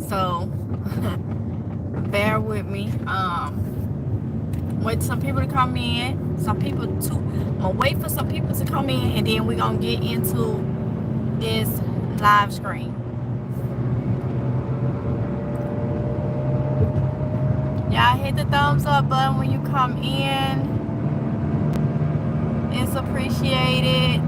So bear with me. Wait for some people to come in. I'm gonna wait for some people to come in, and then we're gonna get into this live stream. Y'all hit the thumbs up button when you come in. It's appreciated.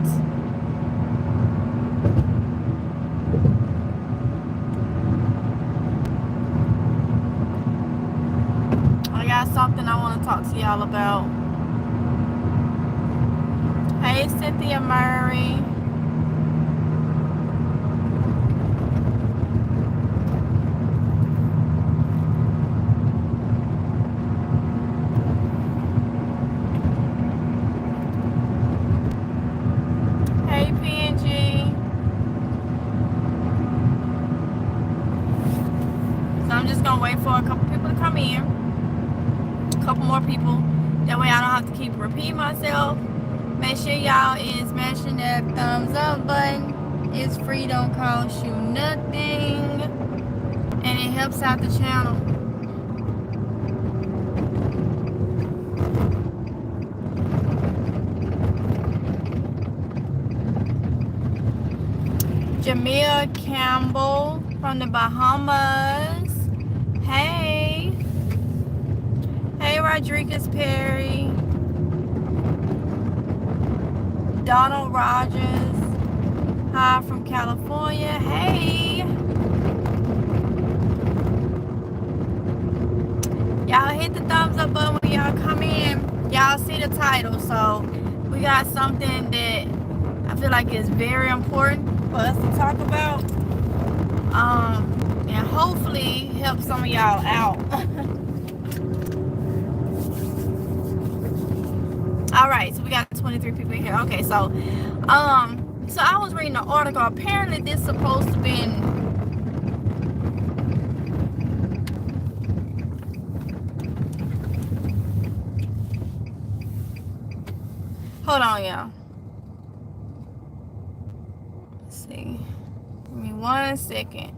I got something I want to talk to y'all about. Hey, Cynthia Murray. Hey, PNG. So I'm just going to wait for a couple people to come in. A couple more people. That way I don't have to keep repeating myself. Make sure y'all is smashing that thumbs up button. It's free, don't cost you nothing. And it helps out the channel. Jamia Campbell from the Bahamas. Hey. Hey, Rodriguez Perry. Donald Rogers. Hi from California. Hey. Y'all hit the thumbs up button when y'all come in. Y'all see the title. So we got something that I feel like is very important for us to talk about. And hopefully help some of y'all out. All right, so we got 23 people in here. Okay, so I was reading an article. Apparently this is supposed to be hold on, y'all. Let's see. Give me 1 second.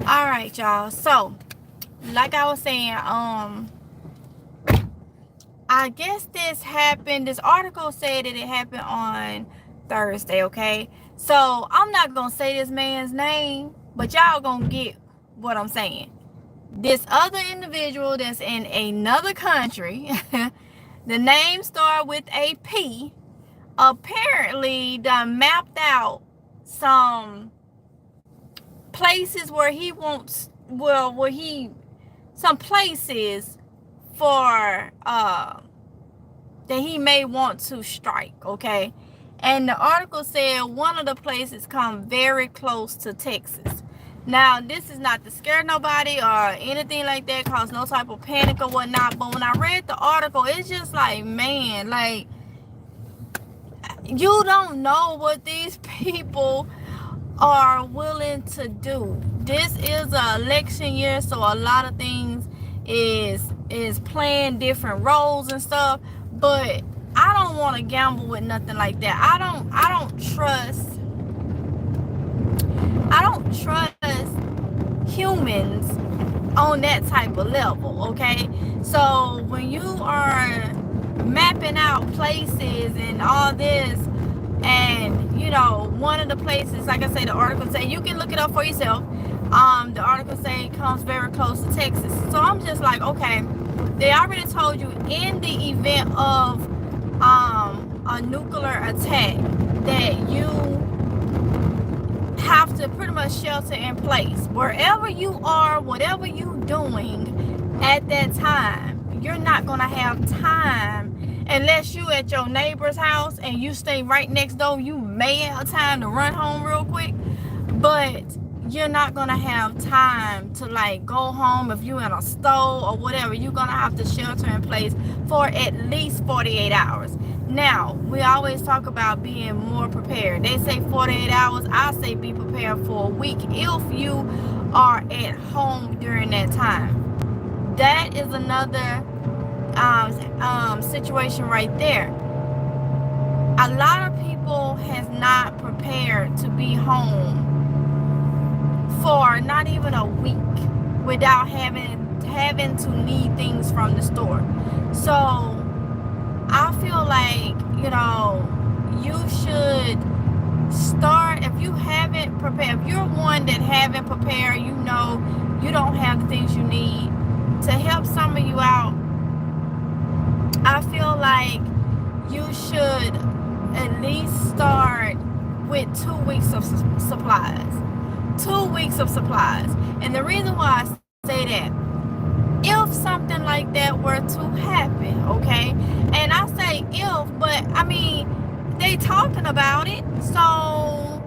All right, y'all. So, like I was saying, I guess this happened. This article said that it happened on Thursday, okay? So, I'm not going to say this man's name, but y'all going to get what I'm saying. This other individual that's in another country, the name started with a P, apparently done mapped out some places where he wants, some places for that he may want to strike, okay? And the article said one of the places come very close to Texas. Now, this is not to scare nobody or anything like that, cause no type of panic or whatnot, but when I read the article, it's just like, man, like, you don't know what these people are willing to do. This is an election year, so a lot of things is playing different roles and stuff, but I don't want to gamble with nothing like that. I don't trust humans on that type of level, okay? So when you are mapping out places and all this, and you know, one of the places, like I say, the article say, you can look it up for yourself. The article say it comes very close to Texas. So I'm just like, okay, they already told you in the event of a nuclear attack that you have to pretty much shelter in place. Wherever you are, whatever you're doing at that time, you're not going to have time Unless you at your neighbor's house and you stay right next door, you may have time to run home real quick, but you're not gonna have time to like go home if you're in a store or whatever. You're gonna have to shelter in place for at least 48 hours. Now, we always talk about being more prepared. They say 48 hours. I say be prepared for a week if you are at home during that time. That is another situation right there. A lot of people has not prepared to be home for not even a week without having to need things from the store. So I feel like, you should start. If you haven't prepared, if you're one that haven't prepared, you don't have the things you need to help some of you out. I feel like you should at least start with 2 weeks of supplies. 2 weeks of supplies. And the reason why I say that, if something like that were to happen, okay? And I say if, but I mean, they talking about it. So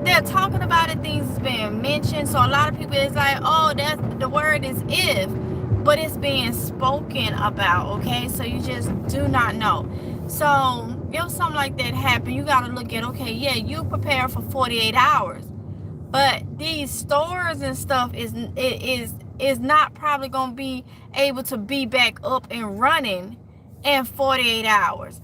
they're talking about it, things is being mentioned. So a lot of people is like, oh, that's the word is if. But it's being spoken about, okay? So you just do not know. So if something like that happen, you got to look at, okay, yeah, you prepare for 48 hours. But these stores and stuff is not probably going to be able to be back up and running in 48 hours.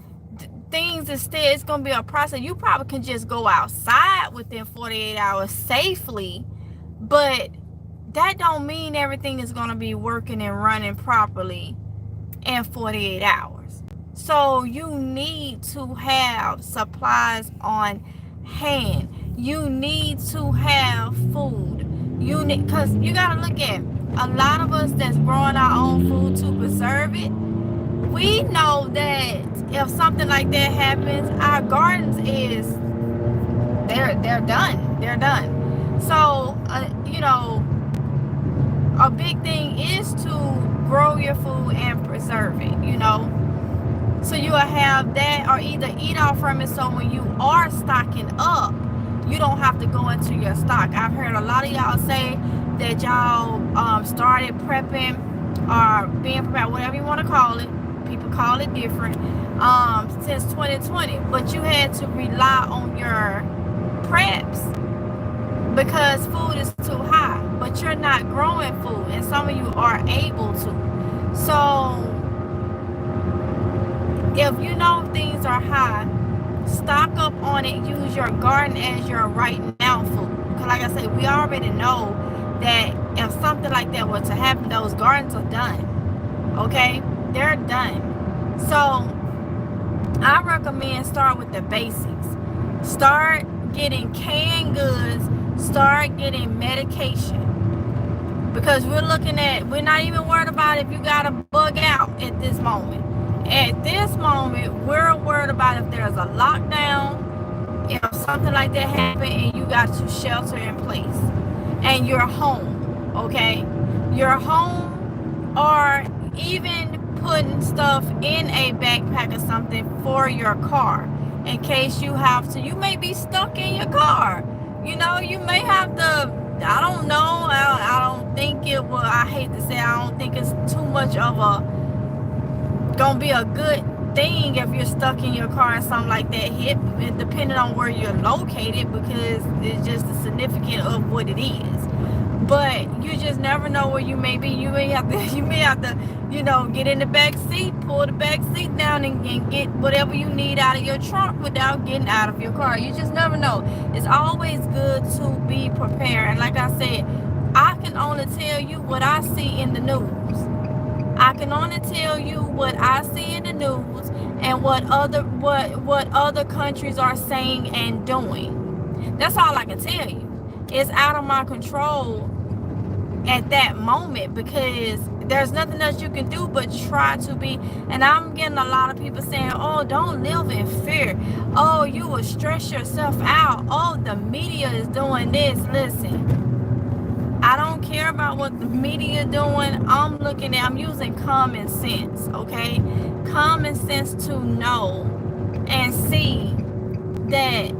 Things instead, it's going to be a process. You probably can just go outside within 48 hours safely, but that don't mean everything is going to be working and running properly in 48 hours. So you need to have supplies on hand. You need to have food. Because you got to look at a lot of us that's growing our own food to preserve it. We know that if something like that happens, our gardens they're done. They're done. So, a big thing is to grow your food and preserve it, So you'll have that, or either eat off from it, so when you are stocking up, you don't have to go into your stock. I've heard a lot of y'all say that y'all started prepping or being prepared, whatever you want to call it. People call it different, since 2020. But you had to rely on your preps because food is too high. But you're not growing food, and some of you are able to. So if you know things are high, stock up on it. Use your garden as your right now food. Because like I said, we already know that if something like that were to happen, those gardens are done. Okay? They're done. So I recommend start with the basics. Start getting canned goods. Start getting medication. Because we're not even worried about if you got a bug out at this moment. At this moment, we're worried about if there's a lockdown, if something like that happened and you got to shelter in place. And you're home, okay? You're home, or even putting stuff in a backpack or something for your car in case you have to. You may be stuck in your car. You may have to, I don't know. I don't think I hate to say, I don't think it's too much of gonna be a good thing if you're stuck in your car and something like that hit, depending on where you're located, because it's just the significance of what it is. But you just never know where you may be. You may have to, get in the back seat, pull the back seat down, and get whatever you need out of your trunk without getting out of your car. You just never know. It's always good to be prepared. And like I said, I can only tell you what I see in the news. I can only tell you what I see in the news and what other countries are saying and doing. That's all I can tell you. It's out of my control at that moment, because there's nothing else you can do but try to be. And I'm getting a lot of people saying, oh, don't live in fear. Oh, you will stress yourself out. Oh, the media is doing this. Listen, I don't care about what the media doing. I'm using common sense, okay? common sense to know and see that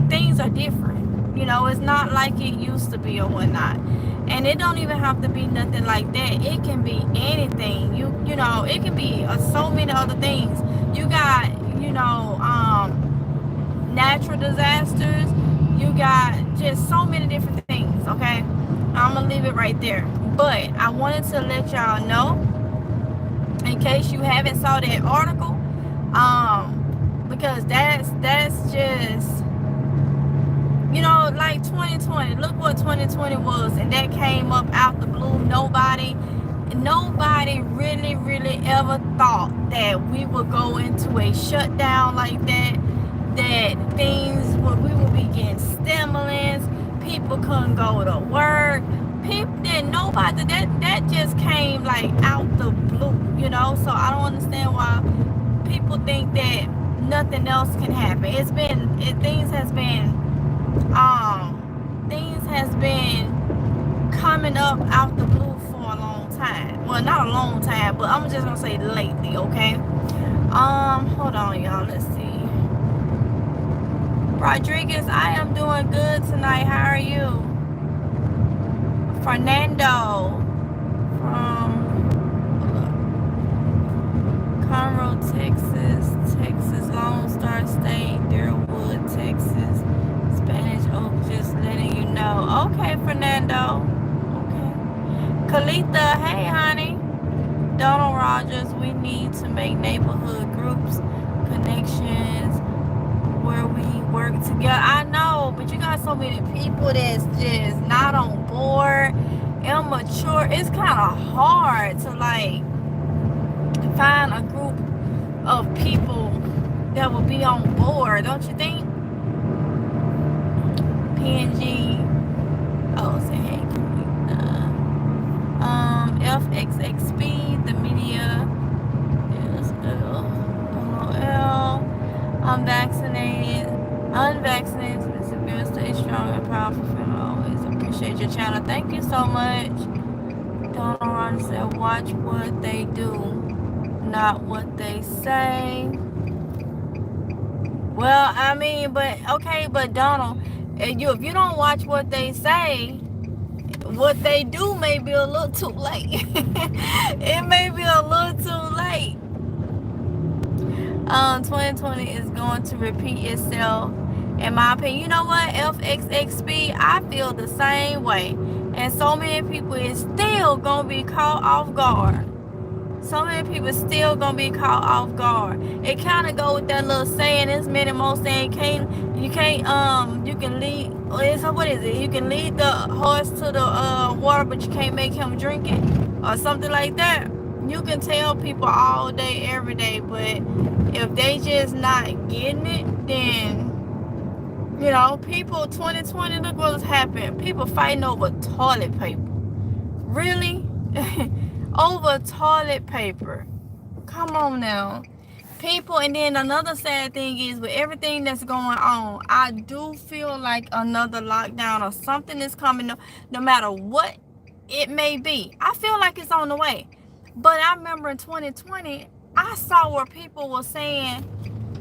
things are different. You know, it's not like it used to be or whatnot. And it don't even have to be nothing like that. It can be anything. You know, it can be so many other things. You got, you know, natural disasters. You got just so many different things, okay? I'm gonna leave it right there. But I wanted to let y'all know, in case you haven't saw that article, because that's just, you know, like 2020. Look what 2020 was, and that came up out the blue. Nobody really ever thought that we would go into a shutdown like that. That we would be getting stimulus. People couldn't go to work. Nobody, that just came like out the blue, you know. So I don't understand why people think that nothing else can happen. Things has been coming up out the blue for a long time. Well, not a long time, but I'm just gonna say lately, okay? Hold on, y'all. Let's see. Rodriguez, I am doing good tonight. How are you? Fernando from Conroe, Texas, Lone Star State, Deerwood, Texas, Spanish Oak, just letting you know. Okay, Fernando. Okay. Kalitha, hey, honey. Donald Rogers, we need to make neighborhood groups, connections, where we work together. I know, but you got so many people that's just not on board, immature. It's kind of hard to like find a group of people that will be on board, don't you think? PNG, oh, say hey, FXXB, the media is LOL. Unvaccinated, severe, stay strong and powerful. Always appreciate your channel. Thank you so much. Don't Oronde said, watch what they do, not what they say. Well, I mean, but okay, but Donald, if you don't watch what they say, what they do may be a little too late. It may be a little too late. 2020 is going to repeat itself, in my opinion. You know what, FXXB, I feel the same way. And so many people is still going to be caught off guard. So many people still going to be caught off guard. It kind of go with that little saying, this many more saying, you can lead, what is it? You can lead the horse to the water, but you can't make him drink it, or something like that. You can tell people all day, every day, but if they just not getting it, then, you know, people, 2020, look what's happened. People fighting over toilet paper. Really? Over toilet paper. Come on now. People, and then another sad thing is, with everything that's going on, I do feel like another lockdown or something is coming, no matter what it may be. I feel like it's on the way. But I remember in 2020, I saw where people were saying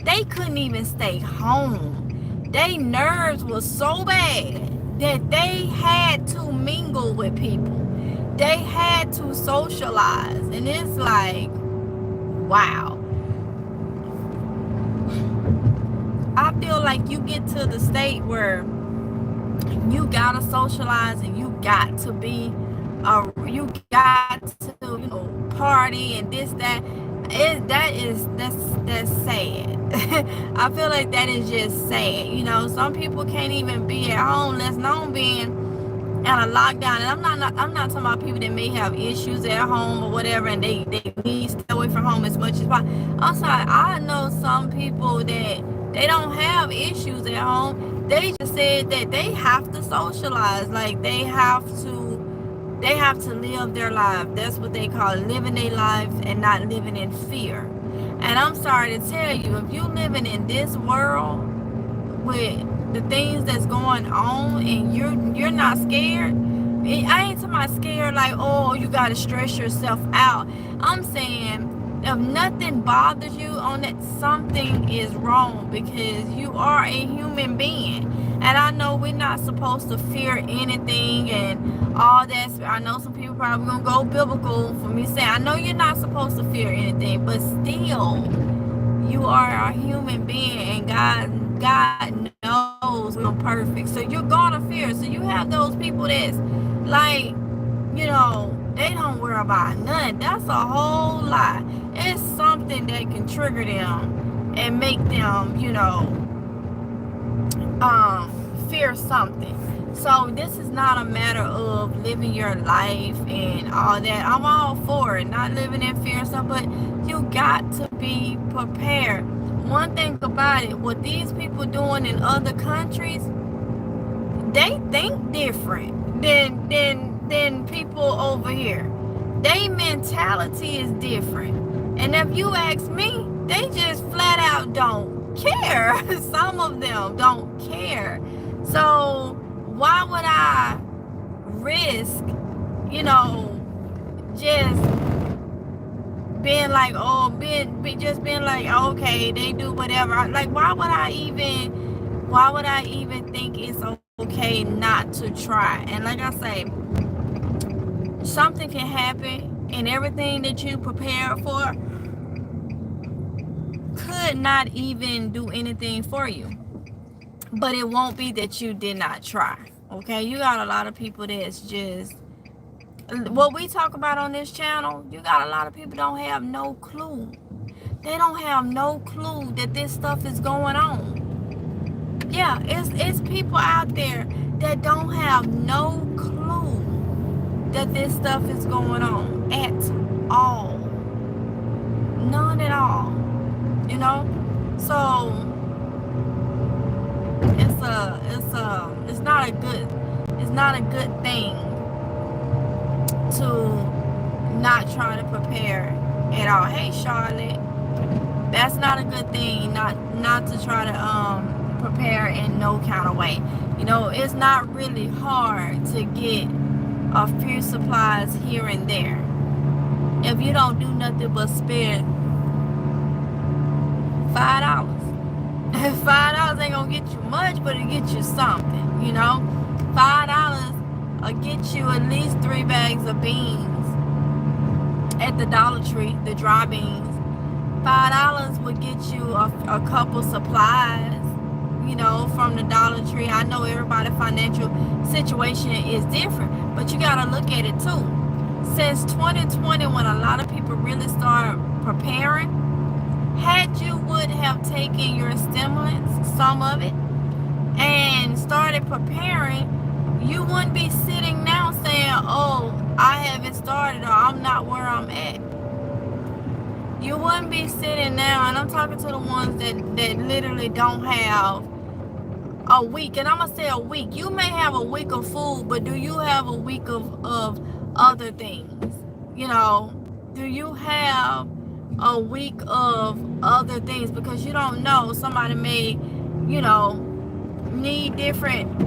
they couldn't even stay home. Their nerves were so bad that they had to mingle with people. They had to socialize. And it's like, wow. I feel like you get to the state where you gotta socialize and you got to be, you got to, you know, party and this, that. That's sad. I feel like that is just sad. You know, some people can't even be at home, let's alone being at a lockdown. And I'm not talking about people that may have issues at home or whatever, and they need to stay away from home as much as possible. I'm sorry, I know some people that they don't have issues at home. They just said that they have to socialize, like they have to live their life. That's what they call it, living their life and not living in fear. And I'm sorry to tell you, if you're living in this world with the things that's going on and you're not scared, I ain't talking about scared like, oh, you gotta stress yourself out. I'm saying if nothing bothers you on it, something is wrong, because you are a human being. And I know we're not supposed to fear anything and all that. I know some people probably gonna go biblical for me saying, I know you're not supposed to fear anything, but still, you are a human being, and God knows we're perfect. So you're gonna fear. So you have those people that's like, they don't worry about nothing. That's a whole lie. It's something that can trigger them and make them, fear something. So this is not a matter of living your life and all that. I'm all for it, not living in fear and stuff, but you got to be prepared. One thing about it, what these people doing in other countries, they think different than people over here. Their mentality is different. And if you ask me, they just flat out don't care. Some of them don't care. So why would I risk, just being like, being like, okay, they do whatever. Like, why would I even think it's okay not to try? And like I say, something can happen, and everything that you prepared for could not even do anything for you. But it won't be that you did not try. Okay, you got a lot of people that's just, what we talk about on this channel, you got a lot of people don't have no clue. They don't have no clue that this stuff is going on. Yeah, it's people out there that don't have no clue that this stuff is going on at all. None at all. So it's not a good thing to not try to prepare at all. Hey Charlotte, that's not a good thing not to try to prepare in no kind of way. It's not really hard to get a few supplies here and there if you don't do nothing but spend $5. $5 ain't gonna get you much, but it'll get you something. $5 will get you at least 3 bags of beans at the Dollar Tree, the dry beans. $5 will get you a couple supplies, from the Dollar Tree. I know everybody's financial situation is different, but you gotta look at it too. Since 2020, when a lot of people really start preparing, had you would have taken your stimulants, some of it, and started preparing, you wouldn't be sitting now saying, oh, I haven't started, or I'm not where I'm at. You wouldn't be sitting now, and I'm talking to the ones that literally don't have a week. And I'm going to say a week. You may have a week of food, but do you have a week of other things? Do you have a week of other things? Because you don't know, somebody may need different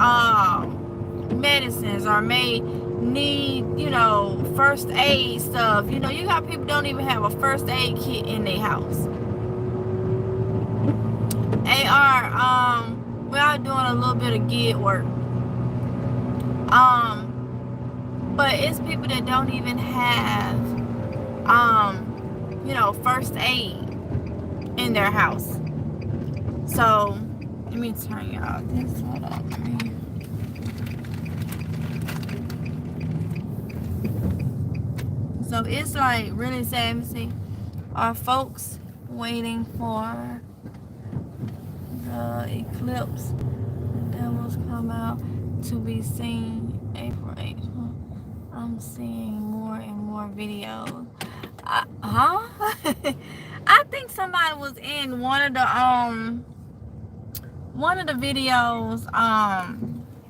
medicines, or may need first aid stuff. You got people don't even have a first aid kit in their house. We are doing a little bit of gig work, but it's people that don't even have first aid in their house. So let me turn y'all this. Hold on. So it's like really sad to see our folks waiting for the eclipse. The devils come out to be seen April 8th. I'm seeing more and more videos. I think somebody was in one of the videos,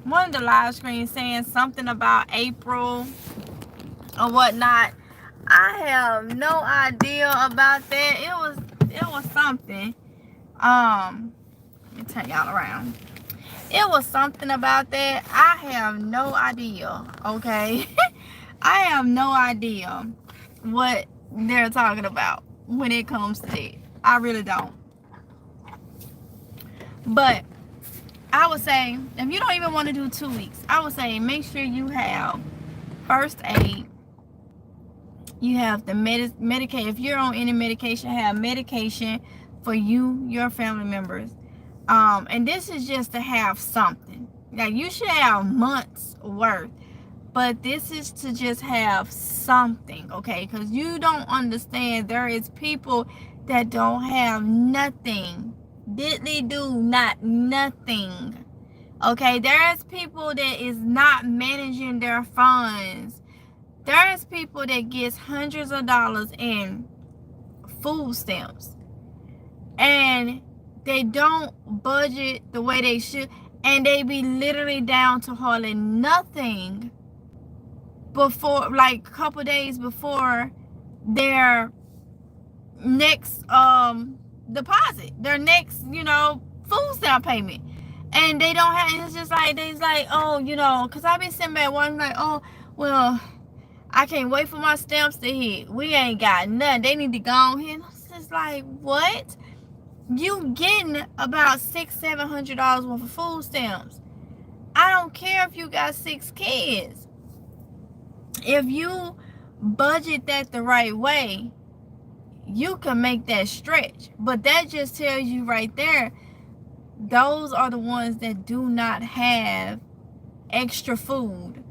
one of the live screens, saying something about April or whatnot. I have no idea about that. It was something. Let me turn y'all around. It was something about that. I have no idea. Okay. I have no idea what they're talking about. when it comes to that. I really don't. But I would say, if you don't even want to do 2 weeks, I would say make sure you have first aid. You have the Medicaid. If you're on any medication, have medication for you, your family members. And this is just to have something. Now, you should have months worth. But this is to just have something, okay? Because you don't understand. There is people that don't have nothing. Diddly do not nothing. Okay? There is people that is not managing their funds. There is people that gets hundreds of dollars in food stamps. And they don't budget the way they should. And they be literally down to hardly nothing before, like a couple days before their next deposit, their next, food stamp payment. And they don't have, it's just like, they's like, oh, because I've been sitting back one like, oh, well, I can't wait for my stamps to hit. We ain't got nothing. They need to go on here. And it's just like, what? You getting about $600-700 worth of food stamps. I don't care if you got 6 kids. If you budget that the right way, you can make that stretch. But that just tells you right there, those are the ones that do not have extra food,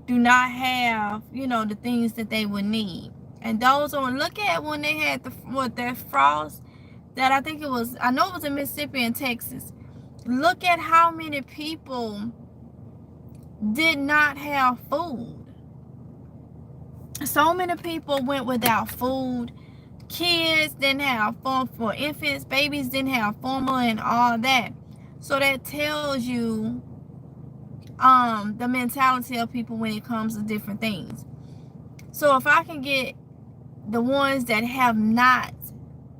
do not have, the things that they would need. And those are, look at when they had their frost, that I know it was in Mississippi and Texas. Look at how many people did not have food. So many people went without food. Kids didn't have for infants, babies didn't have formula and all that. So that tells you the mentality of people when it comes to different things. So if I can get the ones that have not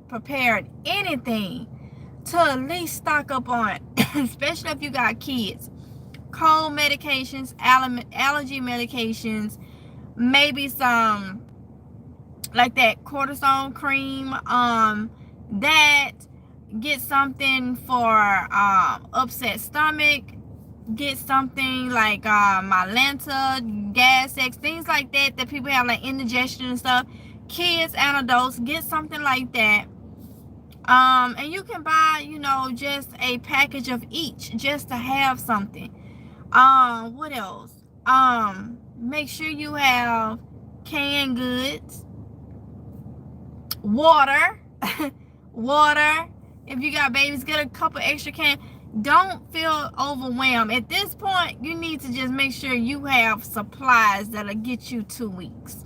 prepared anything to at least stock up on, especially if you got kids, cold medications, allergy medications, maybe some like that cortisone cream, that, get something for upset stomach, get something like Mylanta, Gas X, things like that people have, like indigestion and stuff. Kids and adults, get something like that. And you can buy, just a package of each, just to have something. What else? Make sure you have canned goods, water. If you got babies, get a couple extra cans. Don't feel overwhelmed. At this point, you need to just make sure you have supplies that'll get you 2 weeks.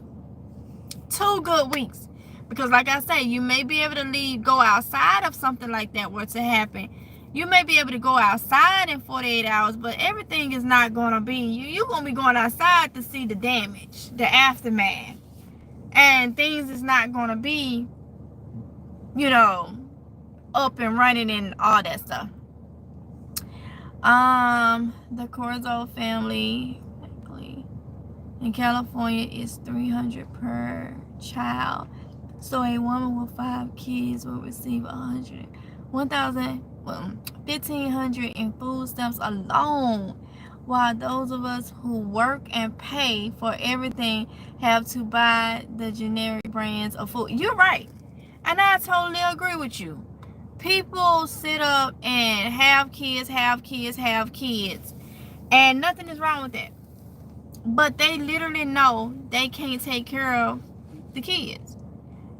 2 good weeks. Because like I say, you may be able to go outside if something like that were to happen. You may be able to go outside in 48 hours, but everything is not going to be. You're going to be going outside to see the damage, the aftermath. And things is not going to be, up and running and all that stuff. The Corzo family in California is $300 per child. So a woman with 5 kids will receive $1,500 in food stamps alone, while those of us who work and pay for everything have to buy the generic brands of food. You're right. And I totally agree with you. People sit up and have kids, and nothing is wrong with that. But they literally know they can't take care of the kids.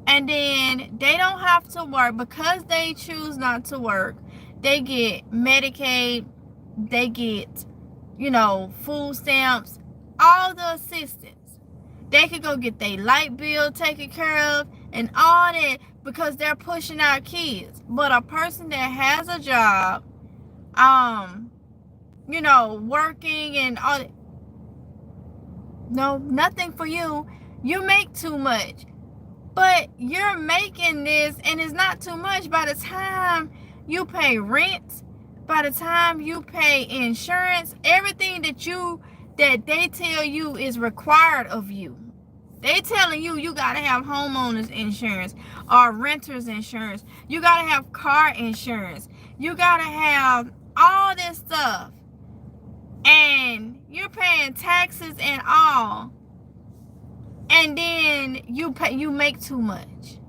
And then they don't have to work because they choose not to work. They get Medicaid, they get, food stamps, all the assistance. They could go get their light bill taken care of and all that because they're pushing out kids. But a person that has a job, working and all that, no, nothing for you. You make too much. But you're making this and it's not too much by the time you pay rent, by the time you pay insurance, everything that they tell you is required of you. They telling you you gotta have homeowners insurance or renters insurance. You gotta have car insurance. You gotta have all this stuff. And you're paying taxes and all. And then you make too much.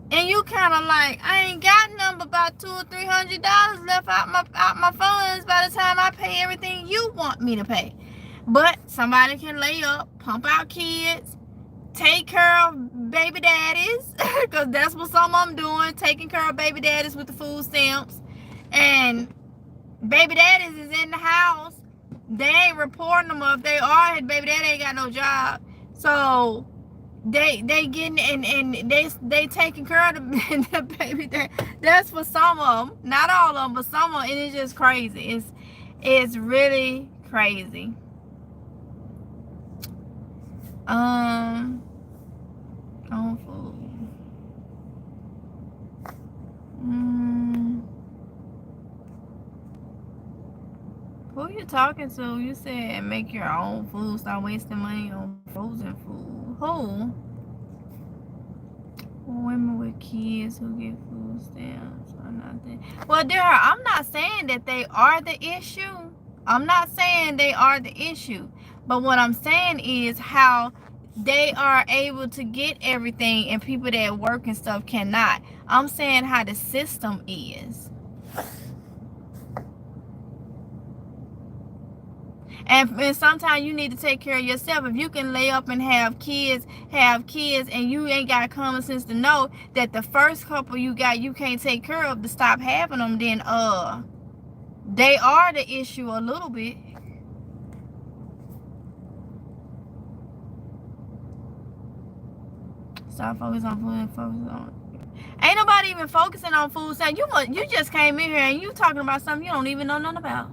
And you kind of like, I ain't got nothing but about $200 or $300 left out my funds by the time I pay everything you want me to pay. But somebody can lay up, pump out kids, take care of baby daddies, because that's what some of them doing, taking care of baby daddies with the food stamps. And baby daddies is in the house. They ain't reporting them, or if they are, baby daddy ain't got no job. So they getting and they taking care of the baby daddy. That's for some of them, not all of them, but some of them. And it's just crazy. It's really crazy. On food. Who you talking to? You said make your own food. Stop wasting money on frozen food. Who? Women with kids who get food stamps or nothing. Well, I'm not saying that they are the issue. I'm not saying they are the issue. But what I'm saying is how they are able to get everything and people that work and stuff cannot. I'm saying how the system is. And sometimes you need to take care of yourself. If you can lay up and have kids, and you ain't got common sense to know that the first couple you can't take care of, to stop having them, then they are the issue a little bit. Stop focusing on food and focus on. Ain't nobody even focusing on food. So you just came in here and you talking about something you don't even know nothing about.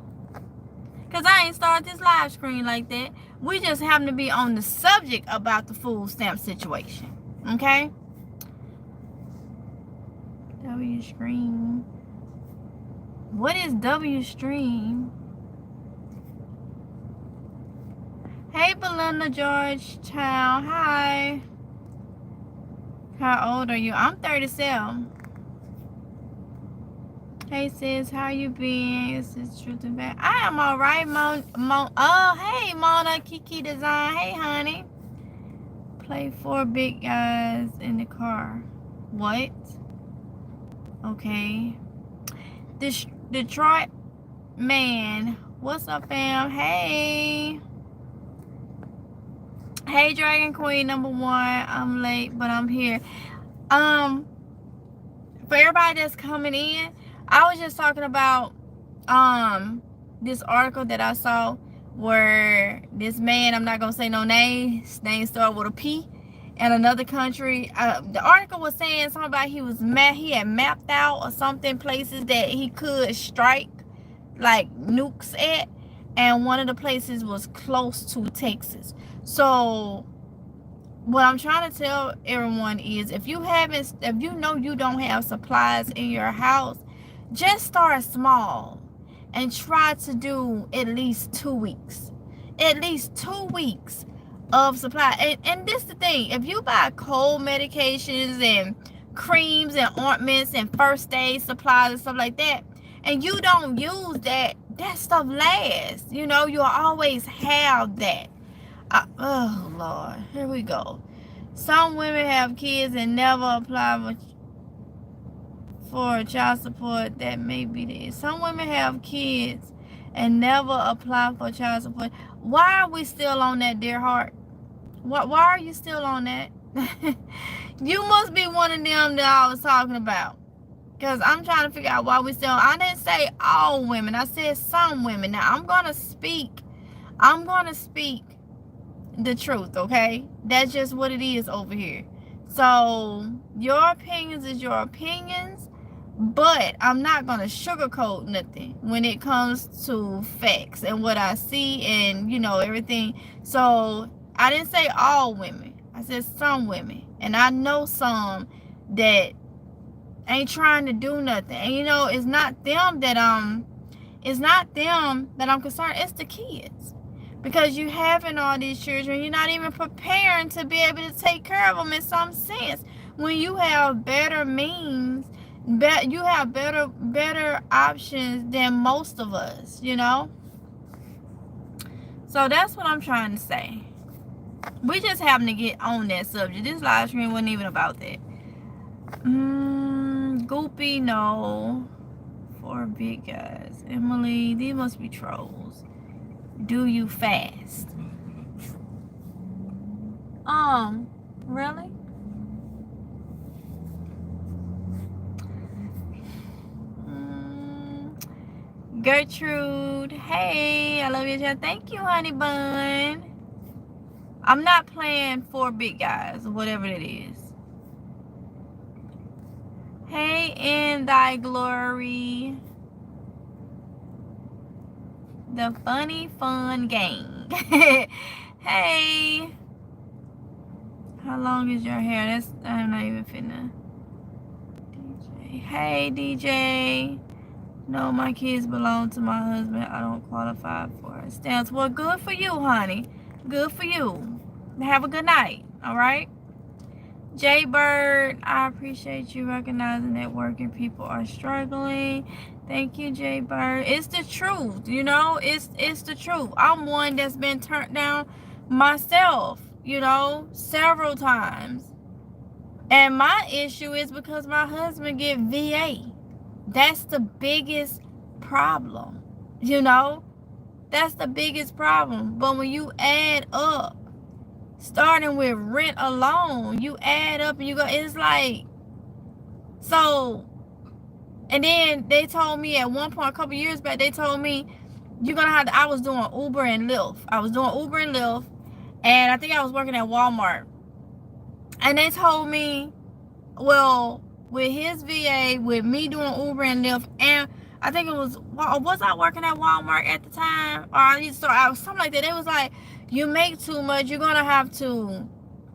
Because I ain't started this live screen like that. We just happen to be on the subject about the food stamp situation. Okay? W stream. What is W stream? Hey, Belinda Georgetown. Hi. How old are you? I'm 37. Hey sis, how you been? This is Truth and Fact. I am alright, hey Mona Kiki Design. Hey honey. Play 4 big guys in the car. What? Okay. Detroit man. What's up, fam? Hey. Hey Dragon Queen #1. I'm late, but I'm here. For everybody that's coming in, I was just talking about this article that I saw where this man, I'm not gonna say no name, his name started with a P, in another country. The article was saying something about he had mapped out or something places that he could strike like nukes at, and one of the places was close to Texas. So what I'm trying to tell everyone is, if you know you don't have supplies in your house, just start small and try to do at least 2 weeks. At least 2 weeks of supply. And this is the thing, if you buy cold medications and creams and ointments and first aid supplies and stuff like that, and you don't use that stuff lasts. You know, you'll always have that. Oh Lord, here we go. Some women have kids and never apply for child support. That may be it. Some women have kids and never apply for child support. Why are we still on that, dear heart? Why are you still on that? You must be one of them that I was talking about. Because I'm trying to figure out why we still. I didn't say all women. I said some women. Now I'm gonna speak the truth, okay? That's just what it is over here. So your opinions is your opinions, but I'm not gonna sugarcoat nothing when it comes to facts and what I see and, you know, everything. So I didn't say all women. I said some women, and I know some that ain't trying to do nothing. And you know, it's not them that I'm concerned. It's the kids. Because you having all these children, you're not even preparing to be able to take care of them in some sense. When you have better means, you have better options than most of us, you know. So that's what I'm trying to say. We just happen to get on that subject. This live stream wasn't even about that. Goopy, no. For big guys. Emily, these must be trolls. Do you fast? Really? Gertrude, hey, I love you. Thank you, honey bun. I'm not playing for big guys, whatever it is. Hey, in thy glory. The funny fun gang. Hey. How long is your hair? I'm not even finna. DJ. Hey, DJ. No, my kids belong to my husband. I don't qualify for a stance. Well, good for you, honey. Good for you. Have a good night. All right. Jay Bird, I appreciate you recognizing that working people are struggling. Thank you, Jay Bird. It's the truth, you know. It's the truth. I'm one that's been turned down myself, you know, several times. And my issue is because my husband get VA. That's the biggest problem, you know. That's the biggest problem. But when you add up, starting with rent alone, you add up and you go, it's like, so, and then they told me at one point, a couple years back, they told me, you're going to have to, I was doing Uber and Lyft. And I think I was working at Walmart. And they told me, well, with his VA, with me doing Uber and Lyft, and I think it was I working at Walmart at the time? Or I was something like that. It was like, you make too much, you're going to have to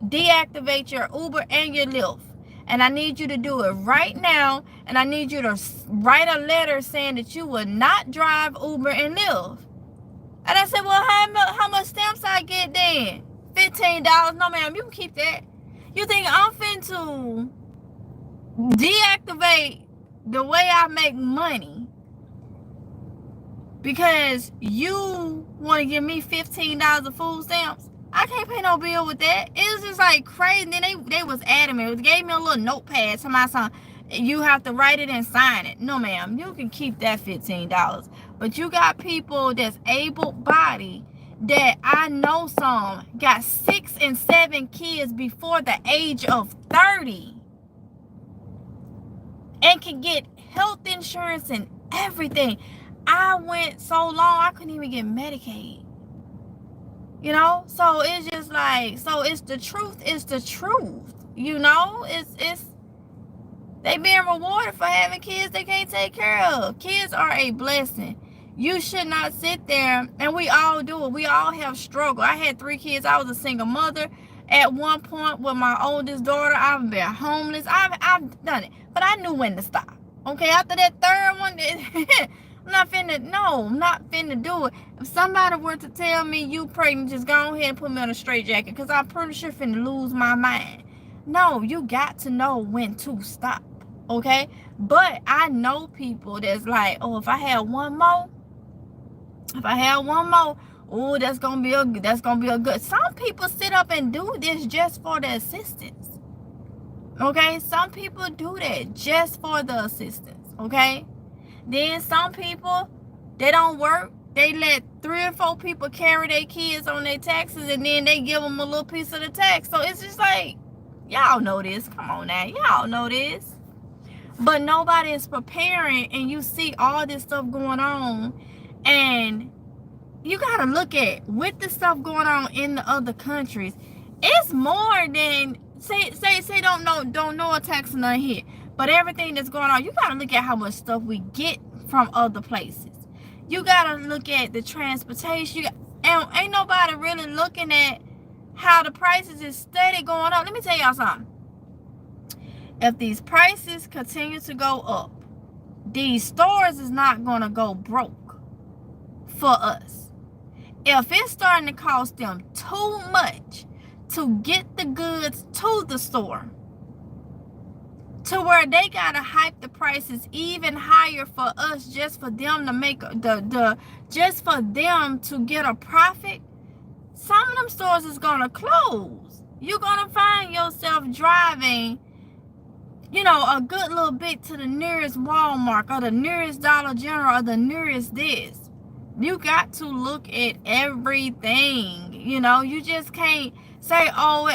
deactivate your Uber and your Lyft. And I need you to do it right now. And I need you to write a letter saying that you will not drive Uber and Lyft. And I said, well, how much stamps I get then? $15. No, ma'am, you can keep that. You think I'm finna deactivate the way I make money because you want to give me $15 of food stamps? I can't pay no bill with that. It was just like crazy. And then they was adamant. They gave me a little notepad to my son. You have to write it and sign it. No, ma'am, you can keep that $15. But you got people that's able-bodied that I know some got 6 and 7 kids before the age of 30 and can get health insurance and everything. I went so long I couldn't even get Medicaid. You know, so it's just like, so it's the truth. It's the truth. You know, it's they being rewarded for having kids they can't take care of. Kids are a blessing. You should not sit there, and we all do it. We all have struggle. I had 3 kids. I was a single mother at one point with my oldest daughter. I've been homeless. I've done it, but I knew when to stop. Okay, after that third one, I'm not finna do it. If somebody were to tell me you pregnant, just go ahead and put me on a straitjacket, because I'm pretty sure finna lose my mind. No, you got to know when to stop. Okay, but I know people that's like, oh, if I had one more, oh, that's gonna be a good. Some people sit up and do this just for the assistance. Okay, some people do that just for the assistance. Okay, then some people, they don't work. They let 3 or 4 people carry their kids on their taxes, and then they give them a little piece of the tax. So it's just like, y'all know this. Come on now, y'all know this. But nobody is preparing, and you see all this stuff going on, and you gotta look at with the stuff going on in the other countries. It's more than say don't know a tax or none here, but everything that's going on, you gotta look at how much stuff we get from other places. You gotta look at the transportation, and ain't nobody really looking at how the prices is steady going up. Let me tell y'all something. If these prices continue to go up, these stores is not gonna go broke for us. If it's starting to cost them too much to get the goods to the store, to where they gotta hype the prices even higher for us, just for them to make just for them to get a profit, some of them stores is gonna close. You're gonna find yourself driving, you know, a good little bit to the nearest Walmart or the nearest Dollar General or the nearest this. You got to look at everything. You know, you just can't say, oh,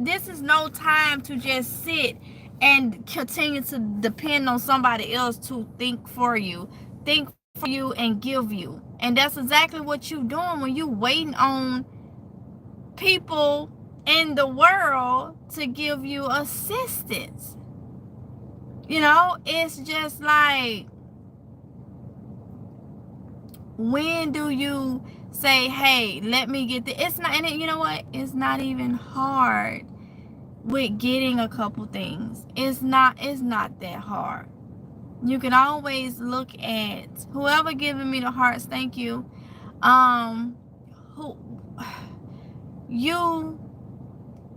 this is no time to just sit and continue to depend on somebody else to think for you and give you. And that's exactly what you're doing when you waiting on people in the world to give you assistance. You know, it's just like, when do you say, hey, let me get the, it's not, and you know what, it's not even hard with getting a couple things. It's not that hard. You can always look at whoever giving me the hearts, thank you. Who you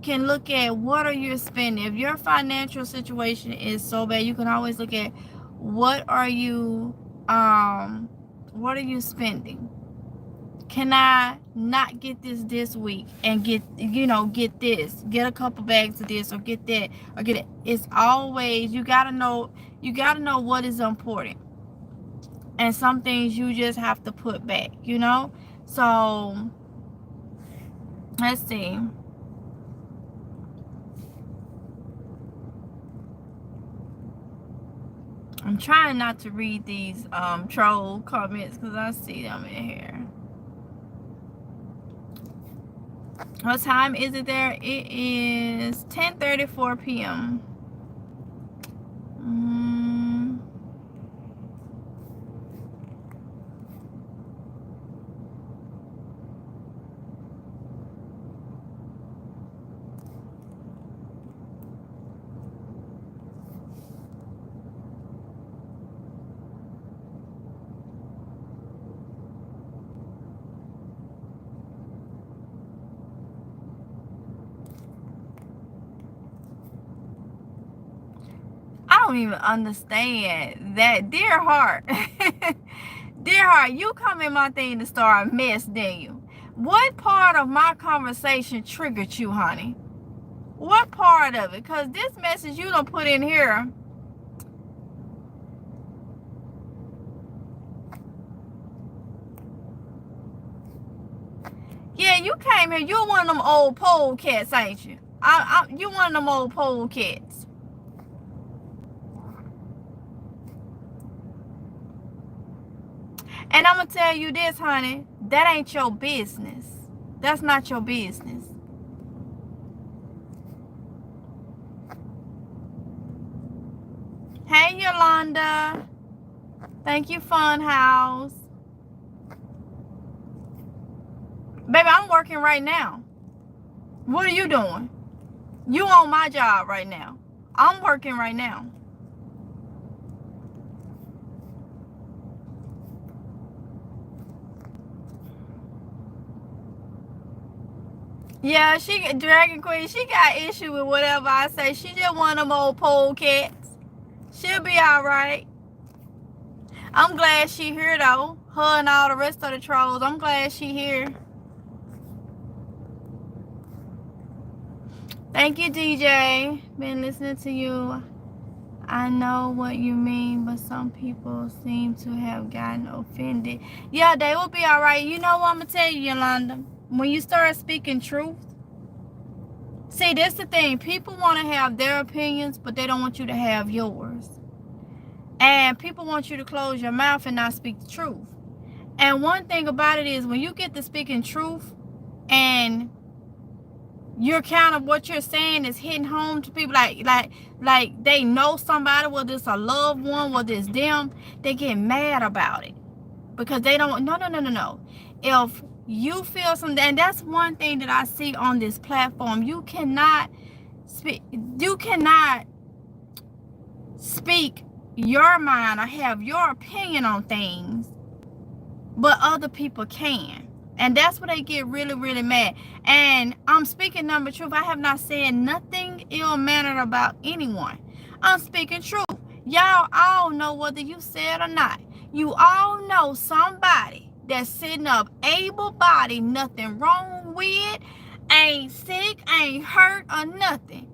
can look at, what are you spending? If your financial situation is so bad, you can always look at what are you spending? Can I not get this week and get this, get a couple bags of this, or get that, or get it? It's always, you gotta know what is important, and some things you just have to put back, you know. So let's see. I'm trying not to read these troll comments because I see them in here. What time is it there? It is 10:34 p.m. I don't even understand that. Dear heart, dear heart, you come in my thing to start a mess, didn't you? What part of my conversation triggered you, honey? What part of it? Because this message you don't put in here. Yeah, you came here. You're one of them old pole cats, ain't you? You one of them old pole cats. And I'm going to tell you this, honey. That ain't your business. That's not your business. Hey, Yolanda. Thank you, Funhouse. Baby, I'm working right now. What are you doing? You on my job right now. I'm working right now. Yeah, Dragon Queen, she got issue with whatever I say. She just one of them old pole cats. She'll be alright. I'm glad she here though. Her and all the rest of the trolls. I'm glad she here. Thank you, DJ. Been listening to you. I know what you mean, but some people seem to have gotten offended. Yeah, they will be alright. You know what I'm going to tell you, Yolanda? When you start speaking truth, see, that's the thing. People want to have their opinions, but they don't want you to have yours. And people want you to close your mouth and not speak the truth. And one thing about it is, when you get to speaking truth and you're kind of, what you're saying is hitting home to people, like they know somebody, whether it's a loved one, whether it's them, they get mad about it because they don't. No. If you feel something, and that's one thing that I see on this platform, you cannot speak your mind or have your opinion on things, but other people can. And that's where they get really, really mad. And I'm speaking number truth. I have not said nothing ill-mannered about anyone. I'm speaking truth. Y'all all know, whether you said or not, you all know somebody that's sitting up able-bodied, nothing wrong with, ain't sick, ain't hurt or nothing,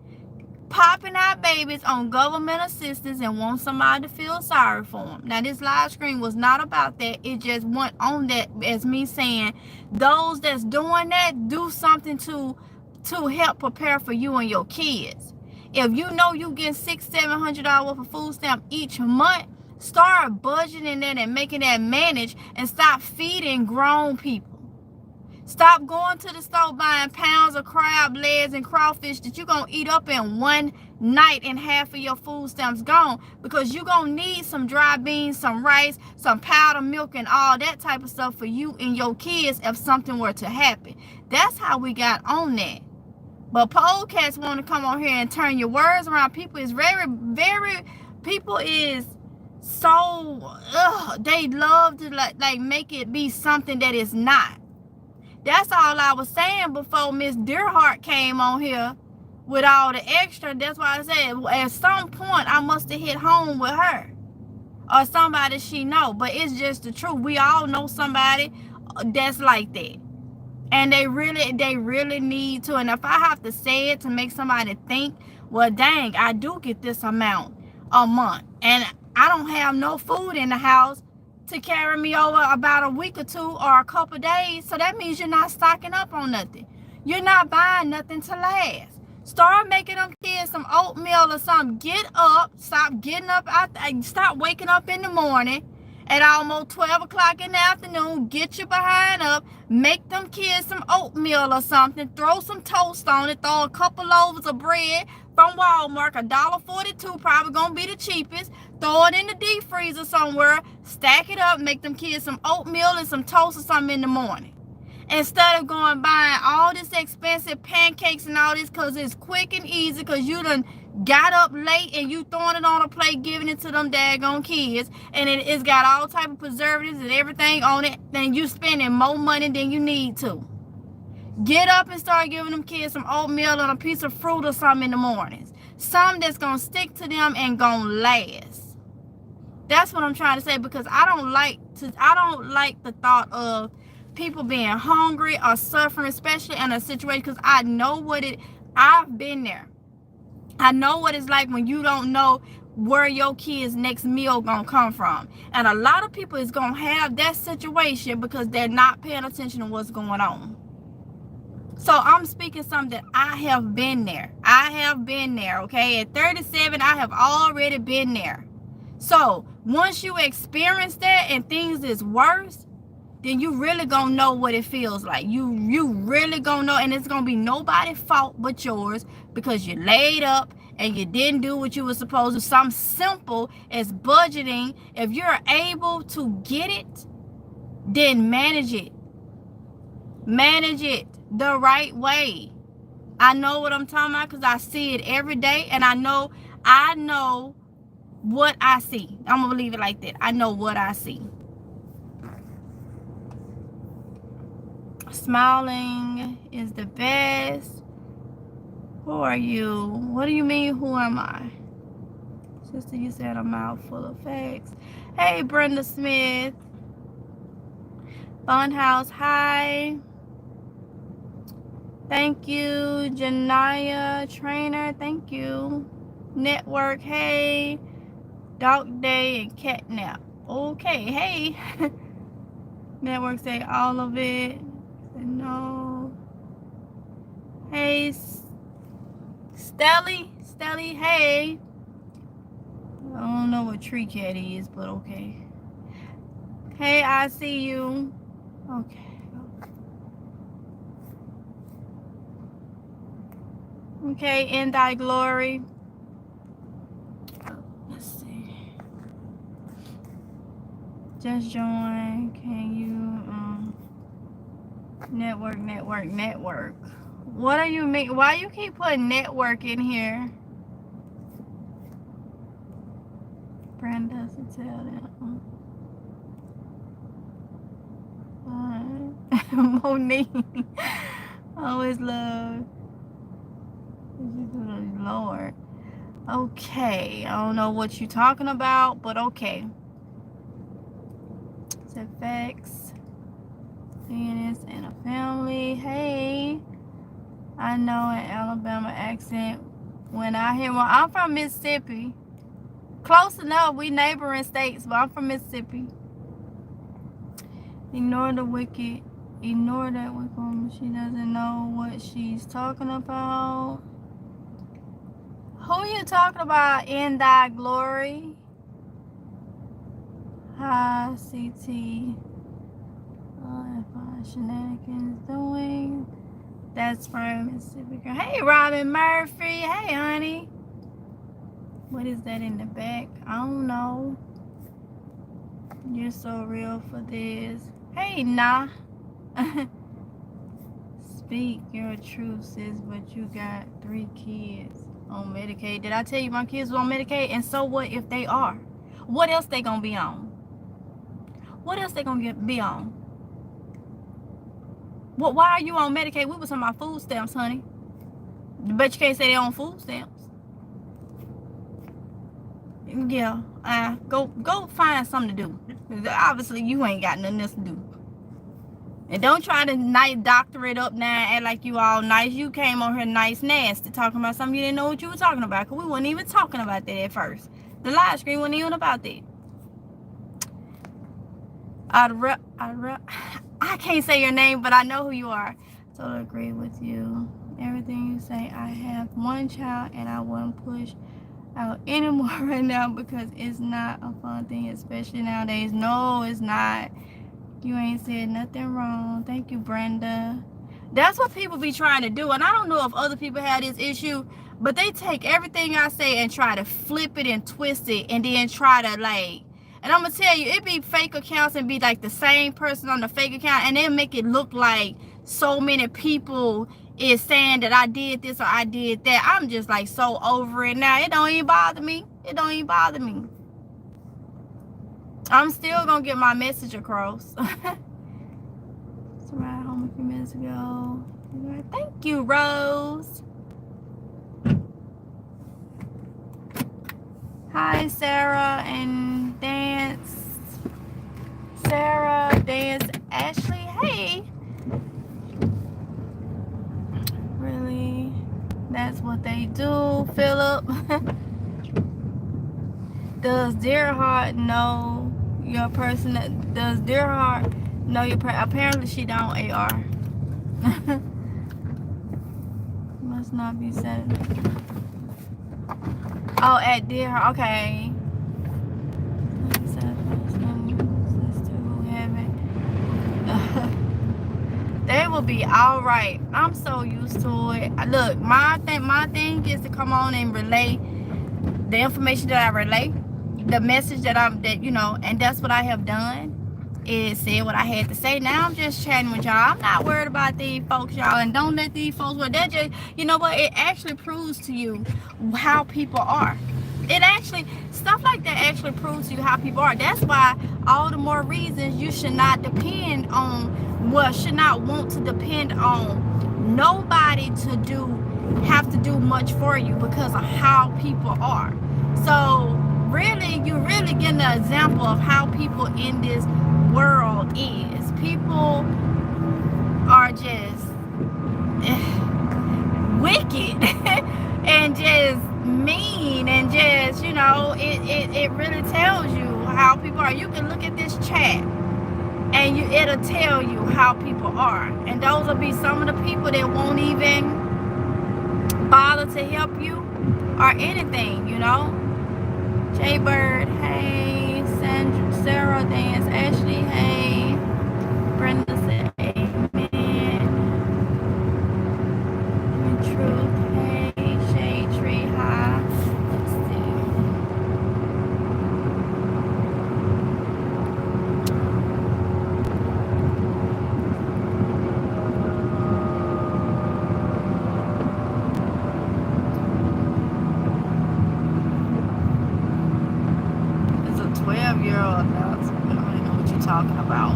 popping out babies on government assistance and want somebody to feel sorry for them. Now, this live stream was not about that. It just went on that as me saying, those that's doing that, do something to help prepare for you and your kids. If you know you get $600-700 worth of food stamp each month, start budgeting that and making that manage, and stop feeding grown people. Stop going to the store buying pounds of crab legs and crawfish that you're going to eat up in one night and half of your food stamps gone, because you're going to need some dry beans, some rice, some powdered milk, and all that type of stuff for you and your kids if something were to happen. That's how we got on that. But podcasts want to come on here and turn your words around. People is people is so, they love to like make it be something that is not. That's all I was saying before Miss Dearheart came on here with all the extra. That's why I said at some point I must have hit home with her or somebody she know. But it's just the truth. We all know somebody that's like that. And they really need to. And if I have to say it to make somebody think, well, dang, I do get this amount a month, and I don't have no food in the house to carry me over about a week or two or a couple days. So that means you're not stocking up on nothing. You're not buying nothing to last. Start making them kids some oatmeal or something. Get up. Stop getting up. Stop waking up in the morning at almost 12 o'clock in the afternoon. Get your behind up. Make them kids some oatmeal or something. Throw some toast on it. Throw a couple loaves of bread from Walmart. $1.42 probably gonna be the cheapest. Throw it in the deep freezer somewhere. Stack it up. Make them kids some oatmeal and some toast or something in the morning, instead of going buying all this expensive pancakes and all this, because it's quick and easy, because you done got up late and you throwing it on a plate, giving it to them daggone kids, and it's got all type of preservatives and everything on it, then you spending more money than you need to. Get up and start giving them kids some oatmeal and a piece of fruit or something in the mornings. Something that's gonna stick to them and gonna last. That's what I'm trying to say, because I don't like the thought of people being hungry or suffering, especially in a situation, because I've been there. I know what it's like when you don't know where your kid's next meal gonna come from. And a lot of people is gonna have that situation because they're not paying attention to what's going on. So I'm speaking something that I have been there. Okay? At 37, I have already been there. So once you experience that and things is worse, then you really gonna know what it feels like. You really gonna know, and it's gonna be nobody's fault but yours, because you laid up and you didn't do what you were supposed to. Something simple as budgeting. If you're able to get it, then manage it. Manage it the right way. I know what I'm talking about, because I see it every day, and I know what I see. I'm gonna leave it like that. I know what I see. Smiling is the best. Who are you? What do you mean, who am I? Sister, you said a mouth full of facts. Hey, Brenda Smith. Funhouse, hi. Thank you. Janaya Trainer, thank you. Network, hey. Dog Day and Catnap. Okay, hey. Network say all of it. No. Hey, Stelly, hey. I don't know what Tree Cat is, but okay. Hey, I see you. Okay. Okay, in thy glory. Let's see. Just join. Can you network? What do you mean? Why you keep putting network in here? Brand doesn't tell them. Monique. Always love. Lord. Okay. I don't know what you're talking about, but okay. It's effects. Seeing this in a family. Hey. I know an Alabama accent when I hear one. I'm from Mississippi. Close enough. We neighboring states, but I'm from Mississippi. Ignore the wicked. Ignore that wicked woman. She doesn't know what she's talking about. Who are you talking about in thy glory? Hi, CT. Shenanigans doing. That's from Mississippi girl. Hey, Robin Murphy. Hey, honey. What is that in the back? I don't know. You're so real for this. Hey, nah. Speak your truth, sis, but you got 3 kids on Medicaid. Did I tell you my kids were on Medicaid? And so what if they are? What else they gonna be on? What else they gonna be on? What? Why are you on Medicaid? We was talking about food stamps, honey. But you can't say they on food stamps. Yeah, go find something to do. Obviously, you ain't got nothing else to do. And don't try to nice doctor it up now and act like you all nice. You came on here nice nasty talking about something you didn't know what you were talking about. Because we weren't even talking about that at first. The live stream wasn't even about that. I can't say your name, but I know who you are. Totally agree with you. Everything you say. I have 1 child and I wouldn't push out anymore right now because it's not a fun thing, especially nowadays. No, it's not. You ain't said nothing wrong. Thank you, Brenda. That's what people be trying to do, and I don't know if other people have this issue, but they take everything I say and try to flip it and twist it and then try to like, and I'm gonna tell you, it be fake accounts and be like the same person on the fake account, and they make it look like so many people is saying that I did this or I did that. I'm just like so over it now. It don't even bother me. It don't even bother me. I'm still gonna get my message across. It's right home a few minutes ago. Thank you, Rose. Hi, Sarah and Dance. Sarah, Dance, Ashley. Hey. Really? That's what they do, Philip. Does Dearheart know your person? Does Dearheart know your person? Apparently she don't, AR. Must not be said. Oh, at Dearheart. Okay. They will be all right. I'm so used to it. Look, my thing is to come on and relay the information that I relay, the message that you know, and that's what I have done. Is said what I had to say. Now I'm just chatting with y'all. I'm not worried about these folks, y'all, and don't let these folks. Well, that just, you know what? It actually proves to you how people are. It actually, stuff like that actually proves to you how people are. That's why all the more reasons you should not depend on, well, should not want to depend on nobody have to do much for you because of how people are. So really, you really getting an example of how people in this world is. People are just wicked and just mean and just, you know, it really tells you how people are. You can look at this chat and it'll tell you how people are, and those will be some of the people that won't even bother to help you or anything, you know. Jaybird, hey. Sandra, Sarah, Dance, Ashley, hey. Brenda said amen. Truth, hey. Shade Tree, hi. Let's see. It's a 12-year-old now. I don't really know what you're talking about.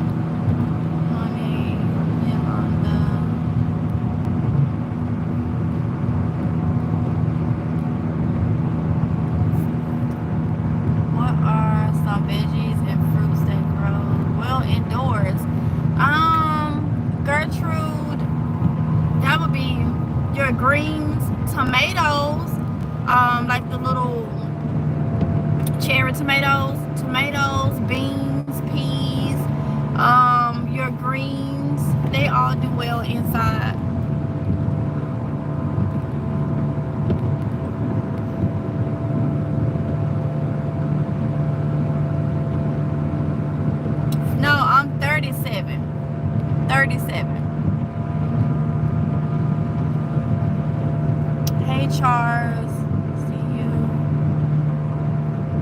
tomatoes, beans, peas, your greens, they all do well inside. No, I'm 37. 37. Hey Charles, see you.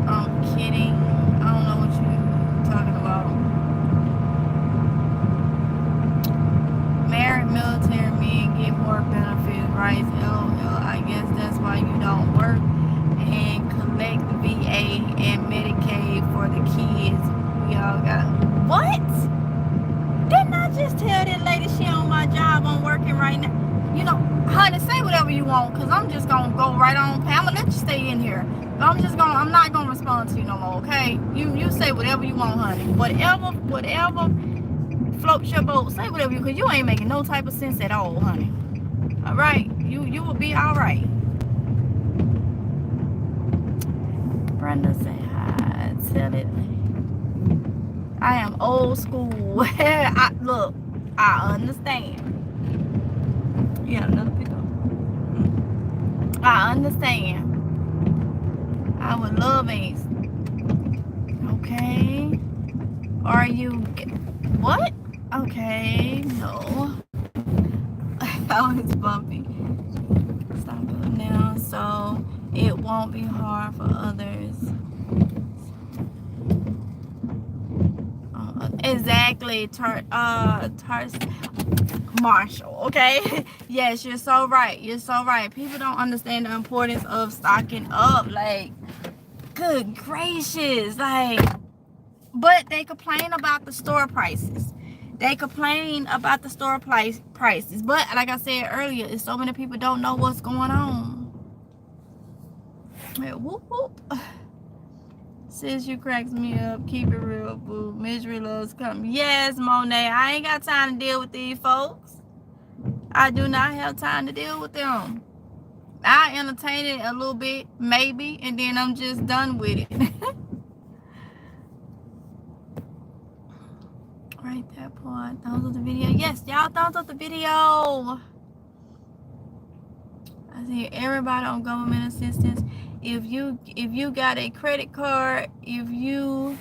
I'm kidding. I don't know what you're talking about. Married military men get more benefits, right? LL, I guess that's why you don't work and collect VA and Medicaid for the kids. We all got. What? Didn't I just tell that lady she on my job? I'm working right now. You know, honey, say whatever you want, because I'm just going to go right on. I'm going to let you stay in here. But I'm not going to respond to you no more, okay? You say whatever you want, honey. Whatever floats your boat, say whatever you, because you ain't making no type of sense at all, honey. All right? You will be all right. Brenda, say hi. Tell it. I am old school. Look, I understand. Yeah, another pickup. I understand. I would love Ace. Okay. Are you... What? Okay. No. Oh, it's bumpy. Stop it now so it won't be hard for others. Exactly. Marshall, okay? Yes, you're so right. You're so right. People don't understand the importance of stocking up. Like, good gracious. Like, but they complain about the store prices. They complain about the store prices. But like I said earlier, it's so many people don't know what's going on. Whoop, whoop. Sis, you cracks me up. Keep it real, boo. Misery loves company. Yes, Monet. I ain't got time to deal with these folks. I do not have time to deal with them. I entertain it a little bit, maybe, and then I'm just done with it. Right, that part. Thumbs up the video. Yes, y'all thumbs up the video. I see everybody on government assistance. If you got a credit card, if you